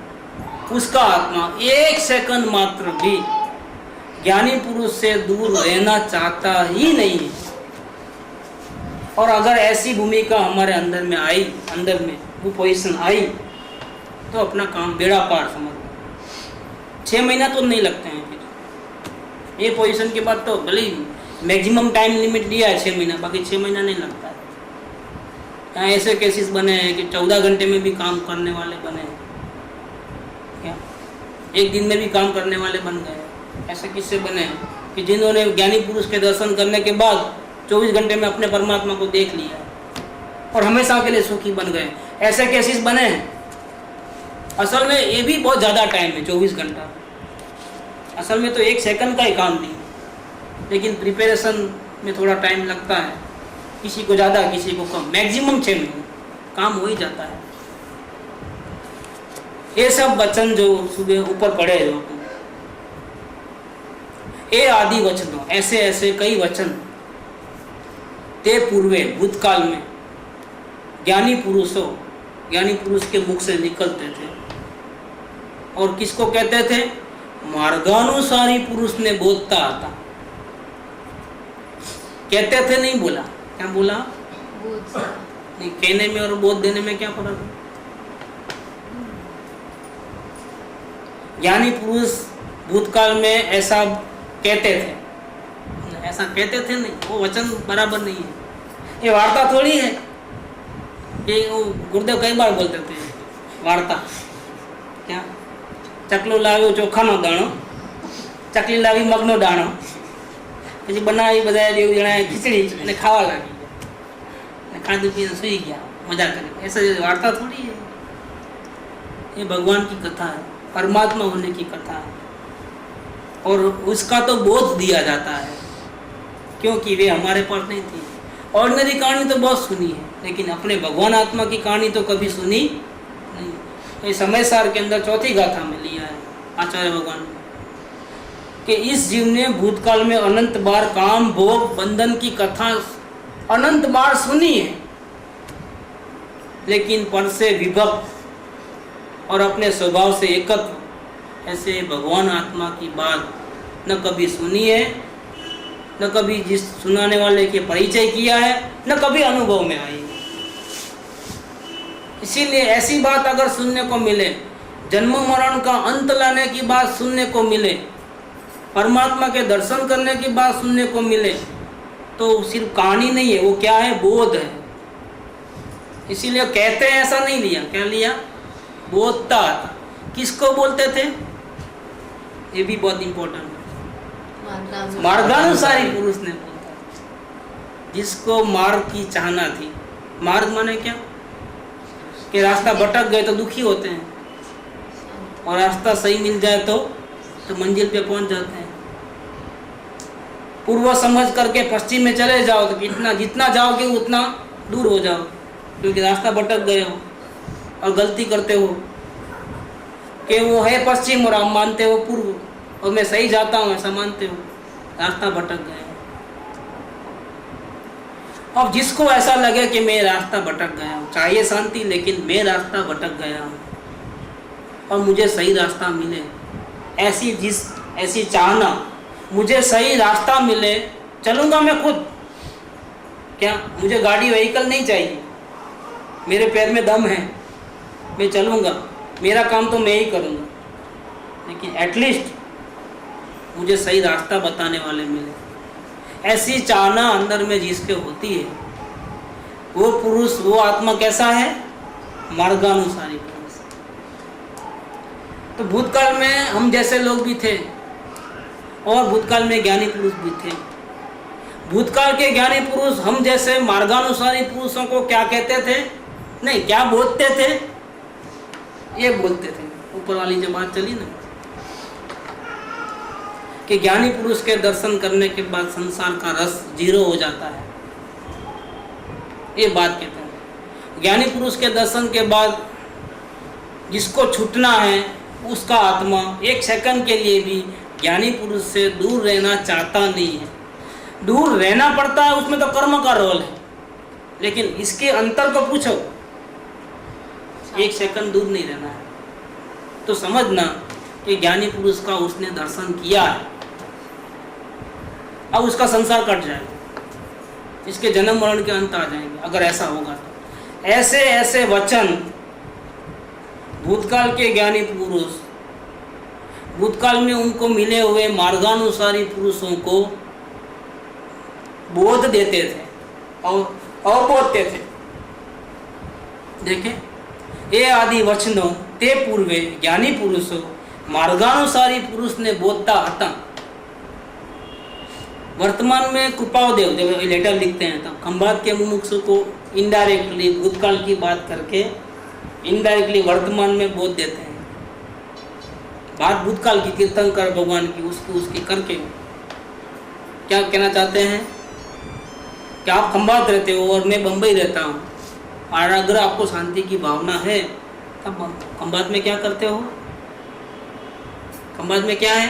उसका आत्मा 1 सेकंड मात्र भी ज्ञानी पुरुष से दूर रहना चाहता ही नहीं है। और अगर ऐसी भूमिका हमारे अंदर में आई, अंदर में वो पोजीशन आई, तो अपना काम बेड़ा पार समझ लो। 6 महीना तो नहीं लगते हैं, ये पोजीशन के बाद तो भले मैक्सिमम टाइम लिमिट दिया है 6 महीना, बाकी 6 महीना नहीं लगता है। यहाँ ऐसे केसेस बने हैं कि 14 घंटे में भी काम करने वाले बने हैं, क्या 1 दिन में भी काम करने वाले बन गए। ऐसे किस्से बने हैं कि जिन्होंने ज्ञानी पुरुष के दर्शन करने के बाद 24 घंटे में अपने परमात्मा को देख लिया और हमेशा के लिए सुखी बन गए। ऐसे केसेस बने हैं। असल में ये भी बहुत ज़्यादा टाइम है 24 घंटा। असल में तो 1 सेकंड का ही काम नहीं, लेकिन प्रिपरेशन में थोड़ा टाइम लगता है, किसी को ज़्यादा किसी को कम। मैक्सिमम 6 महीने काम हो ही जाता है। ये सब वचन जो सुबह ऊपर पढ़े जो ये आदि वचनों, ऐसे ऐसे कई वचन ते पूर्वे भूतकाल में ज्ञानी पुरुष के मुख से निकलते थे। और किसको कहते थे? मार्गानुसारी पुरुष ने बोधता आता। कहते थे, नहीं बोला। क्या बोला? नहीं, कहने में और बोध देने में क्या फर्क है? ज्ञानी पुरुष भूतकाल में ऐसा कहते थे, ऐसा कहते थे नहीं, वो वचन बराबर नहीं है। ये वार्ता थोड़ी है। ये गुरुदेव कई बार बोलते थे वार्ता। क्या? चकलो लाव्यो चोखा नो दाणो, चकली लावी मगनो दाणो, પછી બનાવી બધા દેવ જણાએ ખીચડી અને ખાવા લાગી ગયા, ખાધું પીને સૂઈ ગયા મજા કરી। ऐसा वार्ता थोड़ी है। ये भगवान की कथा है, परमात्मा होने की कथा है, और उसका तो बोध दिया जाता है, क्योंकि वे हमारे पास नहीं थी। ऑर्डिनरी कहानी तो बहुत सुनी है, लेकिन अपने भगवान आत्मा की कहानी तो कभी सुनी नहीं। ये समय सार के अंदर 4थी गाथा में लिया है आचार्य भगवान ने कि इस जीव ने भूतकाल में अनंत बार काम भोग बंधन की कथा अनंत बार सुनी है, लेकिन पर से विभक्त और अपने स्वभाव से एकत्र ऐसे भगवान आत्मा की बात न कभी सुनी है, न कभी जिस सुनाने वाले के परिचय किया है, न कभी अनुभव में आई। इसीलिए ऐसी बात अगर सुनने को मिले, जन्म मरण का अंत लाने की बात सुनने को मिले, परमात्मा के दर्शन करने की बात सुनने को मिले, तो सिर्फ कहानी नहीं है, वो क्या है? बोध है। इसीलिए कहते हैं ऐसा नहीं लिया, क्या लिया? बोधता आता। किसको बोलते थे? ये भी बहुत इंपॉर्टेंट है। मार्गानुसारी पुरुष ने बोलता, जिसको मार्ग की चाहना थी। मार्ग माने क्या? कि रास्ता भटक गए तो दुखी होते हैं, और रास्ता सही मिल जाए तो मंजिल पे पहुंच जाते हैं। पूर्व समझ करके पश्चिम में चले जाओ तो जितना जाओगे उतना दूर हो जाओ, क्योंकि रास्ता भटक गए हो और गलती करते हो कि वो है पश्चिम और आप मानते हो पूर्व, और मैं सही जाता हूँ ऐसा मानते हो, रास्ता भटक गए। अब जिसको ऐसा लगे कि मैं रास्ता भटक गया हूँ, चाहिए शांति, लेकिन मैं रास्ता भटक गया हूँ और मुझे सही रास्ता मिले, ऐसी चाहना, मुझे सही रास्ता मिले, चलूँगा मैं खुद। क्या? मुझे गाड़ी व्हीकल नहीं चाहिए, मेरे पैर में दम है, मैं चलूँगा, मेरा काम तो मैं ही करूँगा, लेकिन एटलीस्ट मुझे सही रास्ता बताने वाले मिले। ऐसी चाहना अंदर में जिसके होती है, वो पुरुष, वो आत्मा कैसा है? मार्गानुसारी पुरुष। तो भूतकाल में हम जैसे लोग भी थे, और भूतकाल में ज्ञानी पुरुष भी थे। भूतकाल के ज्ञानी पुरुष हम जैसे मार्गानुसारी पुरुषों को क्या कहते थे? नहीं, क्या बोलते थे? ये बोलते थे, ऊपर वाली जो बात चली ना, कि ज्ञानी पुरुष के दर्शन करने के बाद संसार का रस 0 हो जाता है, ये बात कहते हैं। ज्ञानी पुरुष के दर्शन के बाद जिसको छूटना है, उसका आत्मा 1 सेकंड के लिए भी ज्ञानी पुरुष से दूर रहना चाहता नहीं है। दूर रहना पड़ता है, उसमें तो कर्म का रोल है, लेकिन इसके अंतर को पूछो, 1 सेकंड दूर नहीं रहना है, तो समझना कि ज्ञानी पुरुष का उसने दर्शन किया है, अब उसका संसार कट जाएगा, इसके जन्म मरण के अंत आ जाएंगे अगर ऐसा होगा तो। ऐसे ऐसे वचन भूतकाल के ज्ञानी पुरुष भूतकाल में उनको मिले हुए मार्गानुसारी पुरुषों को बोध देते थे और अवबोधते थे। देखें, ये आदि वचनों ते पूर्वे ज्ञानी पुरुषों मार्गानुसारी पुरुष ने बोधता हता। वर्तमान में कृपादेव जब लेटर लिखते हैं तब खंभात के मुमुक्षु को इनडायरेक्टली भूतकाल की बात करके इनडायरेक्टली वर्तमान में बोध देते हैं। बात भूतकाल की कीर्तन कर भगवान की उसकी करके क्या कहना चाहते हैं कि आप खंभात रहते हो और मैं बम्बई रहता हूँ, और अगर आपको शांति की भावना है तब खंभात में क्या करते हो? खंभात में क्या है?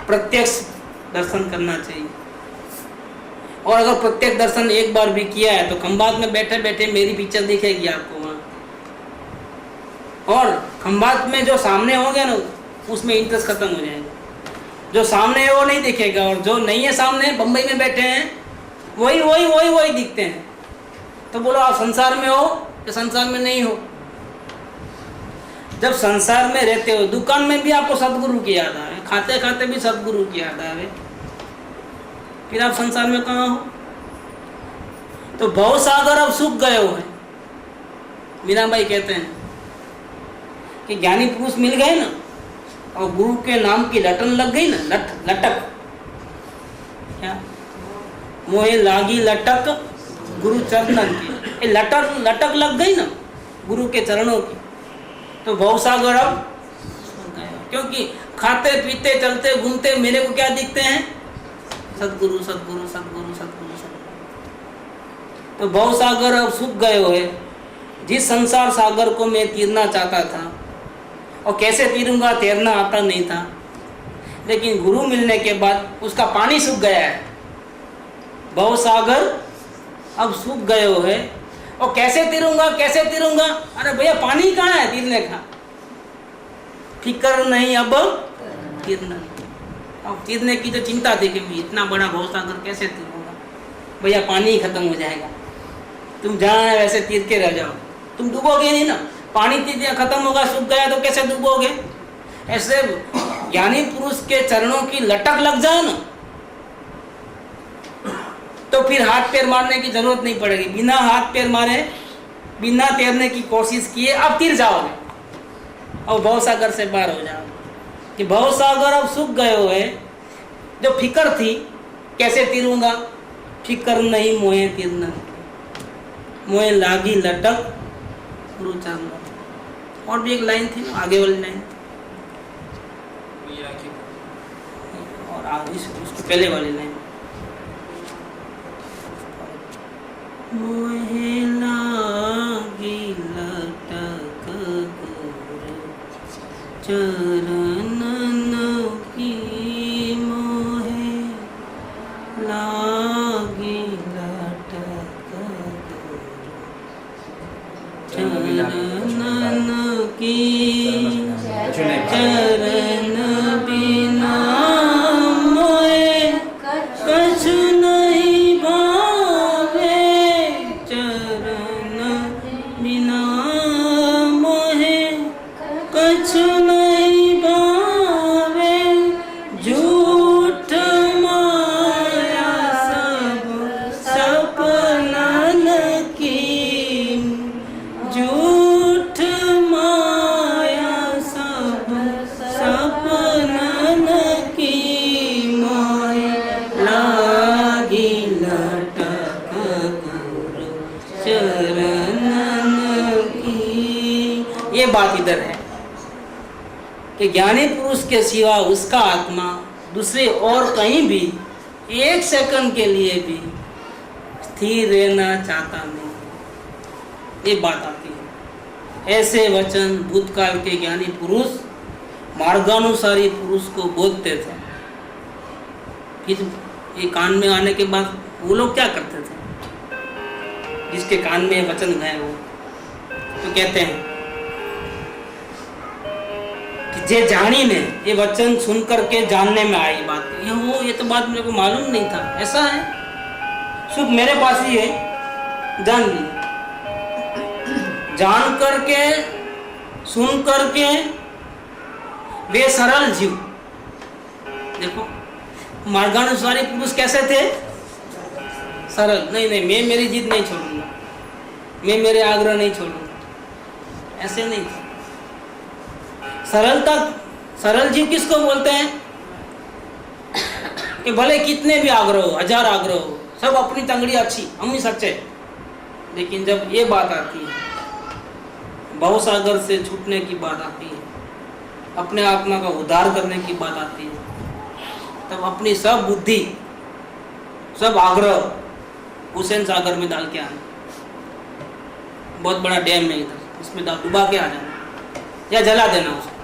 प्रत्यक्ष दर्शन करना चाहिए। और अगर प्रत्यक्ष दर्शन एक बार भी किया है तो खंभात में बैठे बैठे मेरी पिक्चर दिखेगी आपको वहाँ। और खंभात में जो सामने होंगे ना उसमें इंटरेस्ट खत्म हो जाएगा। जो सामने है वो नहीं दिखेगा, और जो नहीं है सामने बम्बई में बैठे हैं वही वही वही वही दिखते हैं। तो बोलो आप संसार में हो या संसार में नहीं हो? जब संसार में रहते हो, दुकान में भी आपको सदगुरु की याद आवे, खाते खाते भी सदगुरु की याद आवे, फिर आप संसार में कहाँ हो? तो भव सागर अब सूख गए हो है। मीराबाई कहते हैं कि ज्ञानी पुरुष मिल गए ना और गुरु के नाम की लटन लग गई ना, लटक क्या मोहे लागी लटक गुरु चरणन की, लटक लग गई ना गुरु के चरणों की, तो भवसागर अब, क्योंकि खाते पीते चलते घूमते मेरे को क्या दिखते हैं? सतगुरु सतगुरु सतगुरु सतगुरु सतगुरु। तो भवसागर अब सूख गए हुए। जिस संसार सागर को मैं तीरना चाहता था और कैसे तीरूंगा तैरना आता नहीं था, लेकिन गुरु मिलने के बाद उसका पानी सूख गया है। भवसागर अब सूख गए हुए और कैसे तीरूंगा कैसे तीरूंगा? अरे भैया पानी कहाँ है तीरने का? फिक्र नहीं अब तीरना। अब तीरने की जो चिंता थी कि मैं इतना बड़ा भवसागर कैसे तीरूंगा, भैया पानी ही खत्म हो जाएगा। तुम जहाँ है वैसे तीर के रह जाओ, तुम डूबोगे नहीं ना। पानी तीर खत्म होगा, सूख गया तो कैसे डूबोगे? ऐसे ज्ञानी पुरुष के चरणों की लटक लग जाए ना तो फिर हाथ पैर मारने की जरूरत नहीं पड़ेगी। बिना हाथ पैर मारे, बिना तैरने की कोशिश किए अब तीर जाओगे और भवसागर से पार हो जाओगे। कि भवसागर अब सूख गए हुए। जो फिक्र थी कैसे तीरूंगा, फिक्र नहीं मोहे तीरना, मोहे लागी लटक गुरु चरण। और भी एक लाइन थी आगे वाली लाइन, और आगे उसकी पहले वाली लाइन, मोहे लागी लटक गुरु चरणन की, मोहे लागी लटक गुरु चरणन की, चरण बिना मोहे कछु नहीं भावे, चरण बिना मोहे कछु नहीं भावे, झूठ माया सब सपनन की, झूठ माया सब सपनन की, मोहे लागी लटक गुरु चरणन की। ये बात इधर है कि ज्ञानी पुरुष के सिवा उसका आत्मा दूसरे और कहीं भी एक सेकंड के लिए भी स्थिर रहना चाहता नहीं। ये बात आती है। ऐसे वचन भूतकाल के ज्ञानी पुरुष मार्गानुसारी पुरुष को बोलते थे। फिर ये कान में आने के बाद वो लोग क्या करते थे? जिसके कान में वचन गए वो तो कहते हैं कि जे जानी ने ये वचन सुन करके जानने में आई बात, ये तो बात मेरे को मालूम नहीं था, ऐसा है, सुख मेरे पास ही है, जान ली। जान करके सुन करके वे सरल जीव। देखो मार्गानुसारी पुरुष कैसे थे? सरल। नहीं नहीं, मैं मेरी जिद नहीं छोड़ूंगा, मैं मेरे आग्रह नहीं छोड़ूंगा, ऐसे नहीं थे। सरलता, सरल जीव किसको बोलते हैं? कि भले कितने भी आग्रह हो, 1000 आग्रह हो, सब अपनी तंगड़ी अच्छी, हम ही सच्चे, लेकिन जब ये बात आती है, भवसागर से छूटने की बात आती है, अपने आत्मा का उद्धार करने की बात आती है, तब अपनी सब बुद्धि, सब आग्रह हुसैन सागर में डाल के आना। बहुत बड़ा डैम है इधर, इसमें डुबा के आ जाना या जला देना उसको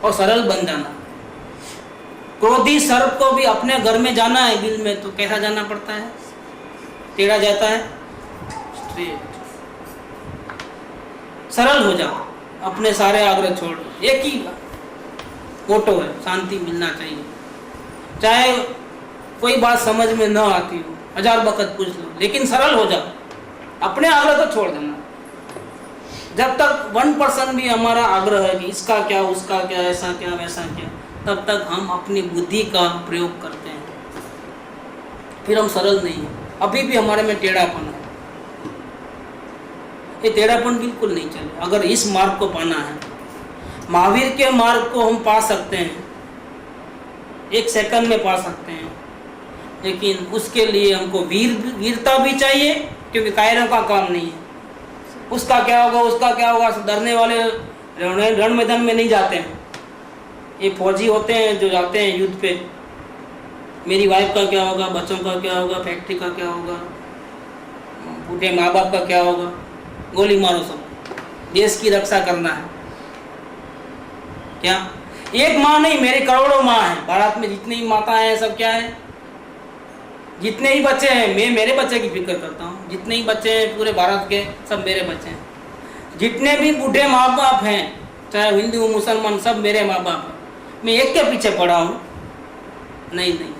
और सरल बन जाना। क्रोधी सर्प को भी अपने घर में जाना है बिल में, तो कैसा जाना पड़ता है? टेढ़ा जाता है, स्ट्रेट। सरल हो जाओ, अपने सारे आग्रह छोड़ दो। एक ही मोटो है, शांति मिलना चाहिए। चाहे कोई बात समझ में न आती हो, 1000 वक्त पूछ लो, लेकिन सरल हो जाओ, अपने आग्रह तो छोड़ देना। जब तक 1% भी हमारा आग्रह है कि इसका क्या, उसका क्या, ऐसा क्या, वैसा क्या, तब तक हम अपनी बुद्धि का प्रयोग करते हैं, फिर हम सरल नहीं हैं। अभी भी हमारे में टेढ़ापन है। ये टेढ़ापन बिल्कुल नहीं चले। अगर इस मार्ग को पाना है, महावीर के मार्ग को हम पा सकते हैं, 1 सेकंड में पा सकते हैं, लेकिन उसके लिए हमको वीरता भी चाहिए, क्योंकि कायरों का काम नहीं है। उसका क्या होगा, उसका क्या होगा, डरने वाले रण मैदान में नहीं जाते हैं। ये फौजी होते हैं जो जाते हैं युद्ध पे, मेरी वाइफ का क्या होगा, बच्चों का क्या होगा, फैक्ट्री का क्या होगा, बूढ़े माँ बाप का क्या होगा, गोली मारो, सब देश की रक्षा करना है। क्या एक माँ नहीं, मेरी करोड़ों माँ है। भारत में जितनी भी माताएं हैं सब क्या है, जितने ही बच्चे हैं, मैं मेरे बच्चे की फिक्र करता हूँ। जितने ही बच्चे हैं पूरे भारत के, सब मेरे बच्चे हैं। जितने भी बूढ़े माँ बाप हैं, चाहे हिंदू मुसलमान, सब मेरे माँ बाप हैं। मैं एक के पीछे पड़ा हूँ? नहीं नहीं।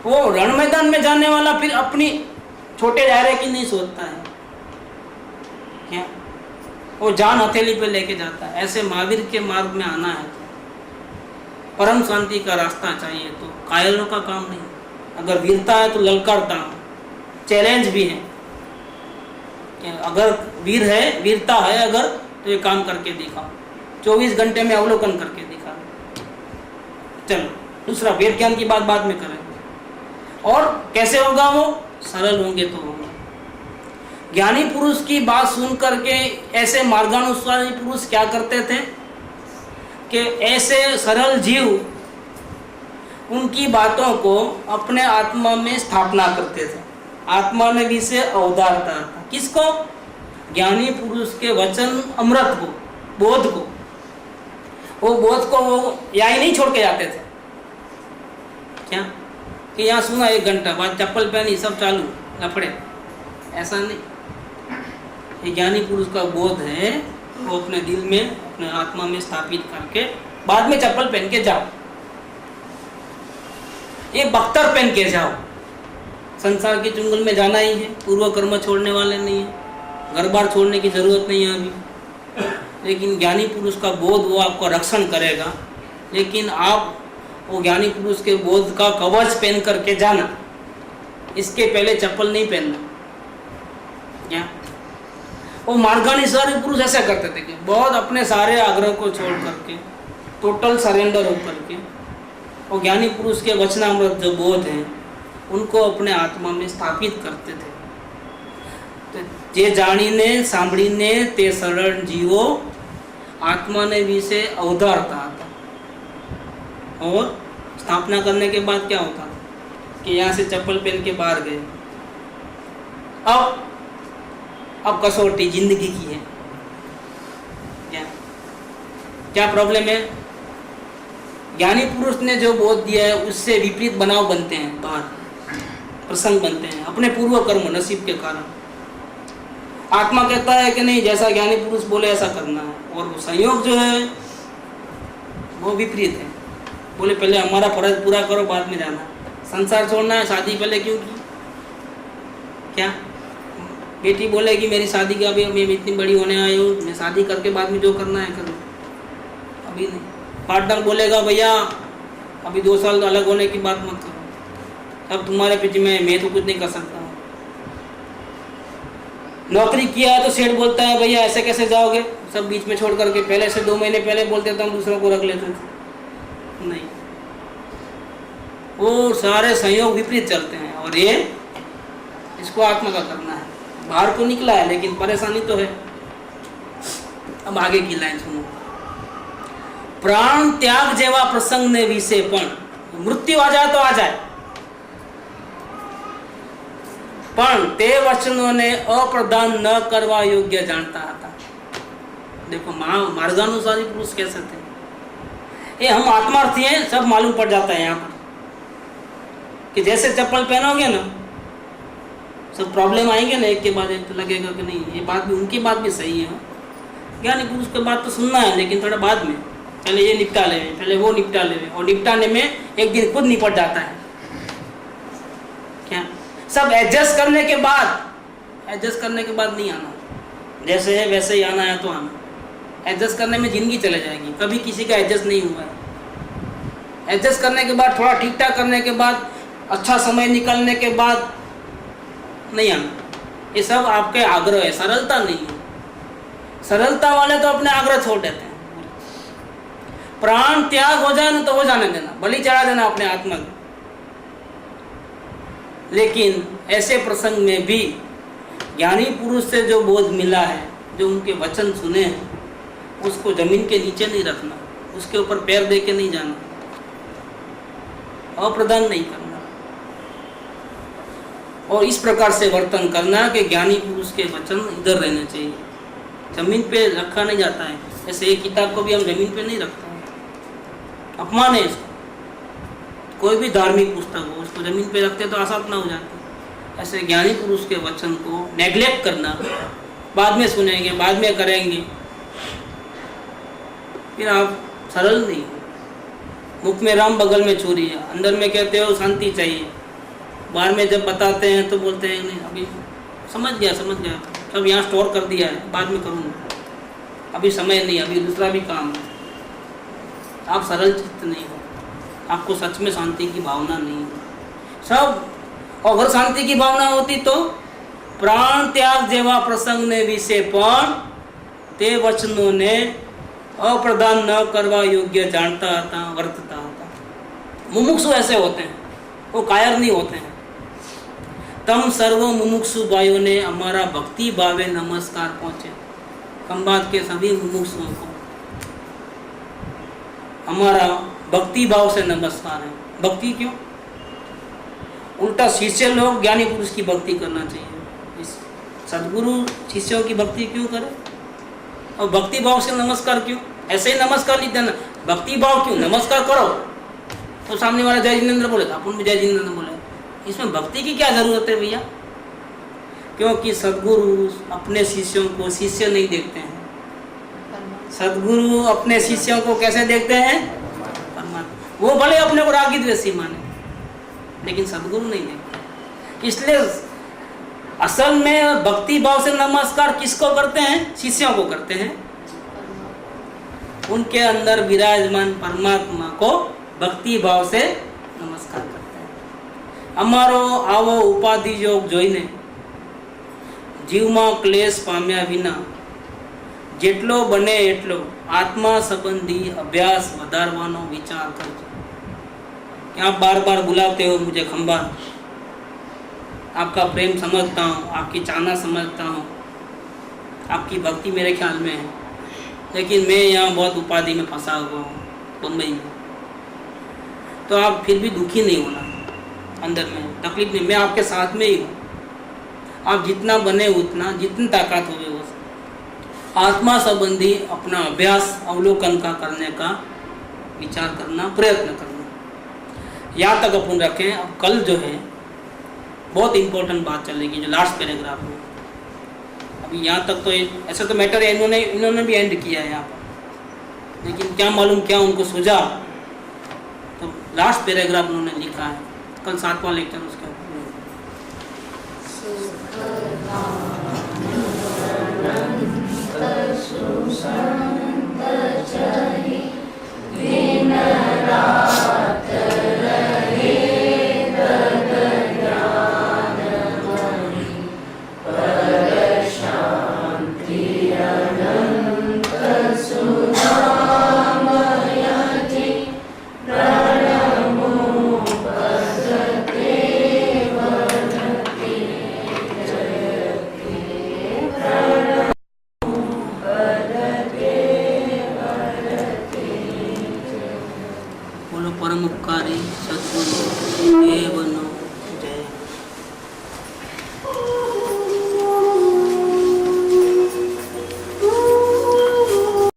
वो रण मैदान में जाने वाला फिर अपनी छोटे दायरे की नहीं सोचता है क्या, वो जान हथेली पे लेके जाता है। ऐसे महावीर के मार्ग में आना है, परम शांति का रास्ता चाहिए, तो कायरों का काम नहीं। अगर वीरता है तो ललकारता हूँ, चैलेंज भी है कि अगर वीर है, वीरता है अगर, तो ये काम करके दिखाओ, 24 घंटे में अवलोकन करके दिखाओ। चलो दूसरा, वेद ज्ञान की बात बाद में करेंगे। और कैसे होगा वो? सरल होंगे तो होगा। ज्ञानी पुरुष की बात सुन करके ऐसे मार्गानुसारी पुरुष क्या करते थे कि ऐसे सरल जीव उनकी बातों को अपने आत्मा में स्थापना करते थे। आत्मा में भी से अवधारता था। किसको? ज्ञानी पुरुष के वचन अमृत को, बोध को, वो बोध को वो यहाँ ही नहीं छोड़ के जाते थे। क्या कि यहाँ सुना 1 घंटा बाद चप्पल पहनी, सब चालू लफड़े, ऐसा नहीं। ये ज्ञानी पुरुष का बोध है, वो अपने दिल में, अपने आत्मा में स्थापित करके बाद में चप्पल पहन के जाओ। ये बख्तर पहन के जाओ। संसार के चुंगल में जाना ही है, पूर्व कर्म छोड़ने वाले नहीं है, घर बार छोड़ने की जरूरत नहीं है अभी। लेकिन ज्ञानी पुरुष का बोध वो आपको रक्षण करेगा। लेकिन आप वो ज्ञानी पुरुष के बोध का कवच पहन करके जाना, इसके पहले चप्पल नहीं पहनना। क्या वो मार्गानुसारी पुरुष ऐसा करते थे कि बहुत अपने सारे आग्रह को छोड़ करके, टोटल सरेंडर होकर के, वो ज्ञानी पुरुष के वचनामृत जो बोध हैं उनको अपने आत्मा में स्थापित करते थे। तो जे जाणीने सांभळीने ते सरल जीवो आत्मा ने विषय अवधारता था। और स्थापना करने के बाद क्या होता कि यहाँ से चप्पल पहन के बाहर गए। अब कसौटी जिंदगी की है। क्या प्रॉब्लम है? ज्ञानी पुरुष ने जो बोध दिया है उससे विपरीत बनाव बनते हैं, बाहर प्रसंग बनते हैं अपने पूर्व कर्म नसीब के कारण। आत्मा कहता है कि नहीं, जैसा ज्ञानी पुरुष बोले ऐसा करना है, और वो संयोग जो है वो विपरीत है। बोले पहले हमारा फर्ज पूरा करो, बाद में जाना। संसार छोड़ना है, शादी पहले क्यों की? क्या बेटी बोलेगी मेरी शादी का भी, मैं इतनी बड़ी होने आई हूँ, मैं शादी करके बाद में जो करना है करूँ। अभी नहीं। पार्टनर बोलेगा भैया अभी 2 साल अलग होने की बात मत करो, अब तुम्हारे पीछे मैं तो कुछ नहीं कर सकता। नौकरी किया है तो सेठ बोलता है भैया ऐसे कैसे जाओगे, सब बीच में छोड़ करके। पहले से 2 महीने पहले बोलते तो हम दूसरों को रख लेते थे। नहीं, वो सारे संयोग विपरीत चलते हैं। और ये इसको आत्मा का करना है। बाहर तो निकला है लेकिन परेशानी तो है। अब आगे की लाइन सुनो। प्राण त्याग जेवा प्रसंग ने विषे पण, मृत्यु आ जाए तो आ जाए, पण ते वचनों ने अप्रदान न करवा योग्य जानता था। देखो मार्गानुसारी पुरुष कैसे थे। ये हम आत्मार्थी हैं सब मालूम पड़ जाता है यहाँ पर कि जैसे चप्पल पहनोगे ना सब प्रॉब्लम आएंगे ना एक के बाद एक, तो लगेगा कि नहीं ये बात भी उनकी बात भी सही है। ज्ञानी पुरुष की बात तो सुनना है लेकिन थोड़ा बाद में, पहले ये निपटा ले, पहले वो निपटा ले, और निपटाने में एक दिन खुद निपट जाता है। क्या सब एडजस्ट करने के बाद नहीं आना, जैसे है वैसे ही आना है तो आना। एडजस्ट करने में जिंदगी चले जाएगी, कभी किसी का एडजस्ट नहीं हुआ है। एडजस्ट करने के बाद थोड़ा ठीक ठाक करने के बाद अच्छा समय निकलने के बाद नहीं आना। ये सब आपके आग्रह है, सरलता नहीं है। सरलता वाले तो अपने आग्रह छोड़ देते हैं। प्राण त्याग हो जाए ना तो हो जाने देना, बलि चढ़ा देना अपने आत्मा को। लेकिन ऐसे प्रसंग में भी ज्ञानी पुरुष से जो बोध मिला है, जो उनके वचन सुने हैं, उसको जमीन के नीचे नहीं रखना, उसके ऊपर पैर दे के नहीं जाना, अप्रदान नहीं करना, और इस प्रकार से वर्तन करना कि ज्ञानी पुरुष के वचन इधर रहने चाहिए, जमीन पे रखा नहीं जाता है। ऐसे एक किताब को भी हम जमीन पे नहीं रखते हैं, अपमान है इसको। कोई भी धार्मिक पुस्तक हो उसको जमीन पे रखते तो आसाधना हो जाती। ऐसे ज्ञानी पुरुष के वचन को नेग्लेक्ट करना, बाद में सुनेंगे बाद में करेंगे, फिर आप सरल नहीं हो। मुख में राम बगल में चोरी है, अंदर में कहते हो शांति चाहिए, बाहर में जब बताते हैं तो बोलते हैं नहीं अभी समझ गया सब यहाँ स्टोर कर दिया है, बाद में करूँगा, अभी समय नहीं, अभी दूसरा भी काम है। आप सरल चित्त नहीं हो, आपको सच में शांति की भावना नहीं है सब। और अगर शांति की भावना होती तो प्राण त्याग जेवा प्रसंग ने विषे पण ते वचनों ने अप्रदान न करवा योग्य जानता था वर्तता था। मुमुक्षु ऐसे होते हैं, वो कायर नहीं होते हैं। तम सर्व मुमुक्षु भाइयों ने हमारा भक्ति भावे नमस्कार पहुँचे। खंबात के सभी मुमुक्षुओं को हमारा भक्ति भाव से नमस्कार है। भक्ति क्यों? उल्टा शिष्य लोग ज्ञानी पुरुष की भक्ति करना चाहिए। सद्गुरु शिष्यों की भक्ति क्यों करे? और भक्ति भाव से नमस्कार क्यों? ऐसे ही नमस्कार नहीं देना, भक्ति भाव क्यों? नमस्कार करो तो सामने वाला जय जिनेंद्र बोले तो अपन भी जय जिनेंद्र बोले, इसमें भक्ति की क्या जरूरत है भैया? क्योंकि सद्गुरु अपने शिष्यों को शिष्य नहीं देखते हैं। सद्गुरु अपने शिष्यों को कैसे देखते हैं? परमात्मा। वो भले अपने को रागी द्वेषी माने लेकिन सद्गुरु नहीं देखते। इसलिए असल में भक्ति भाव से नमस्कार किसको करते हैं? शिष्यों को करते हैं। उनके अंदर विराजमान परमात्मा को भक्ति भाव से नमस्कार करते हैं। हमारो आवो उपाधि योग जोईने जीवમાં क्लेश पाम्या विना જેટલો બને એટલો આત્મા સંબંધી અભ્યાસ વધારવાનો વિચાર કરજો। आप बार बार बुलाते हो मुझे खंबा, आपका प्रेम समझता हूँ, आपकी चाहना समझता हूँ, आपकी भक्ति मेरे ख्याल में है, लेकिन मैं यहाँ बहुत उपाधि में फंसा हुआ हूँ मुंबई में। तो आप फिर भी दुखी नहीं होना, अंदर में तकलीफ नहीं, मैं आपके साथ में ही हूँ। आप जितना बने उतना, जितनी ताकत हो वो आत्मा संबंधी अपना अभ्यास अवलोकन का करने का विचार करना, प्रयत्न करना। यहाँ तक अपन रखें। अब कल जो है बहुत इम्पोर्टेंट बात चलेगी, जो लास्ट पैराग्राफ में। अभी यहाँ तक तो ऐसा तो मैटर है, इन्होंने भी एंड किया है यहाँ पर, लेकिन क्या मालूम क्या उनको सूझा। तो लास्ट पैराग्राफ उन्होंने लिखा है, कल 7वां लेक्चर उसके ऊपर। परम उपकारी सद्गुरु देव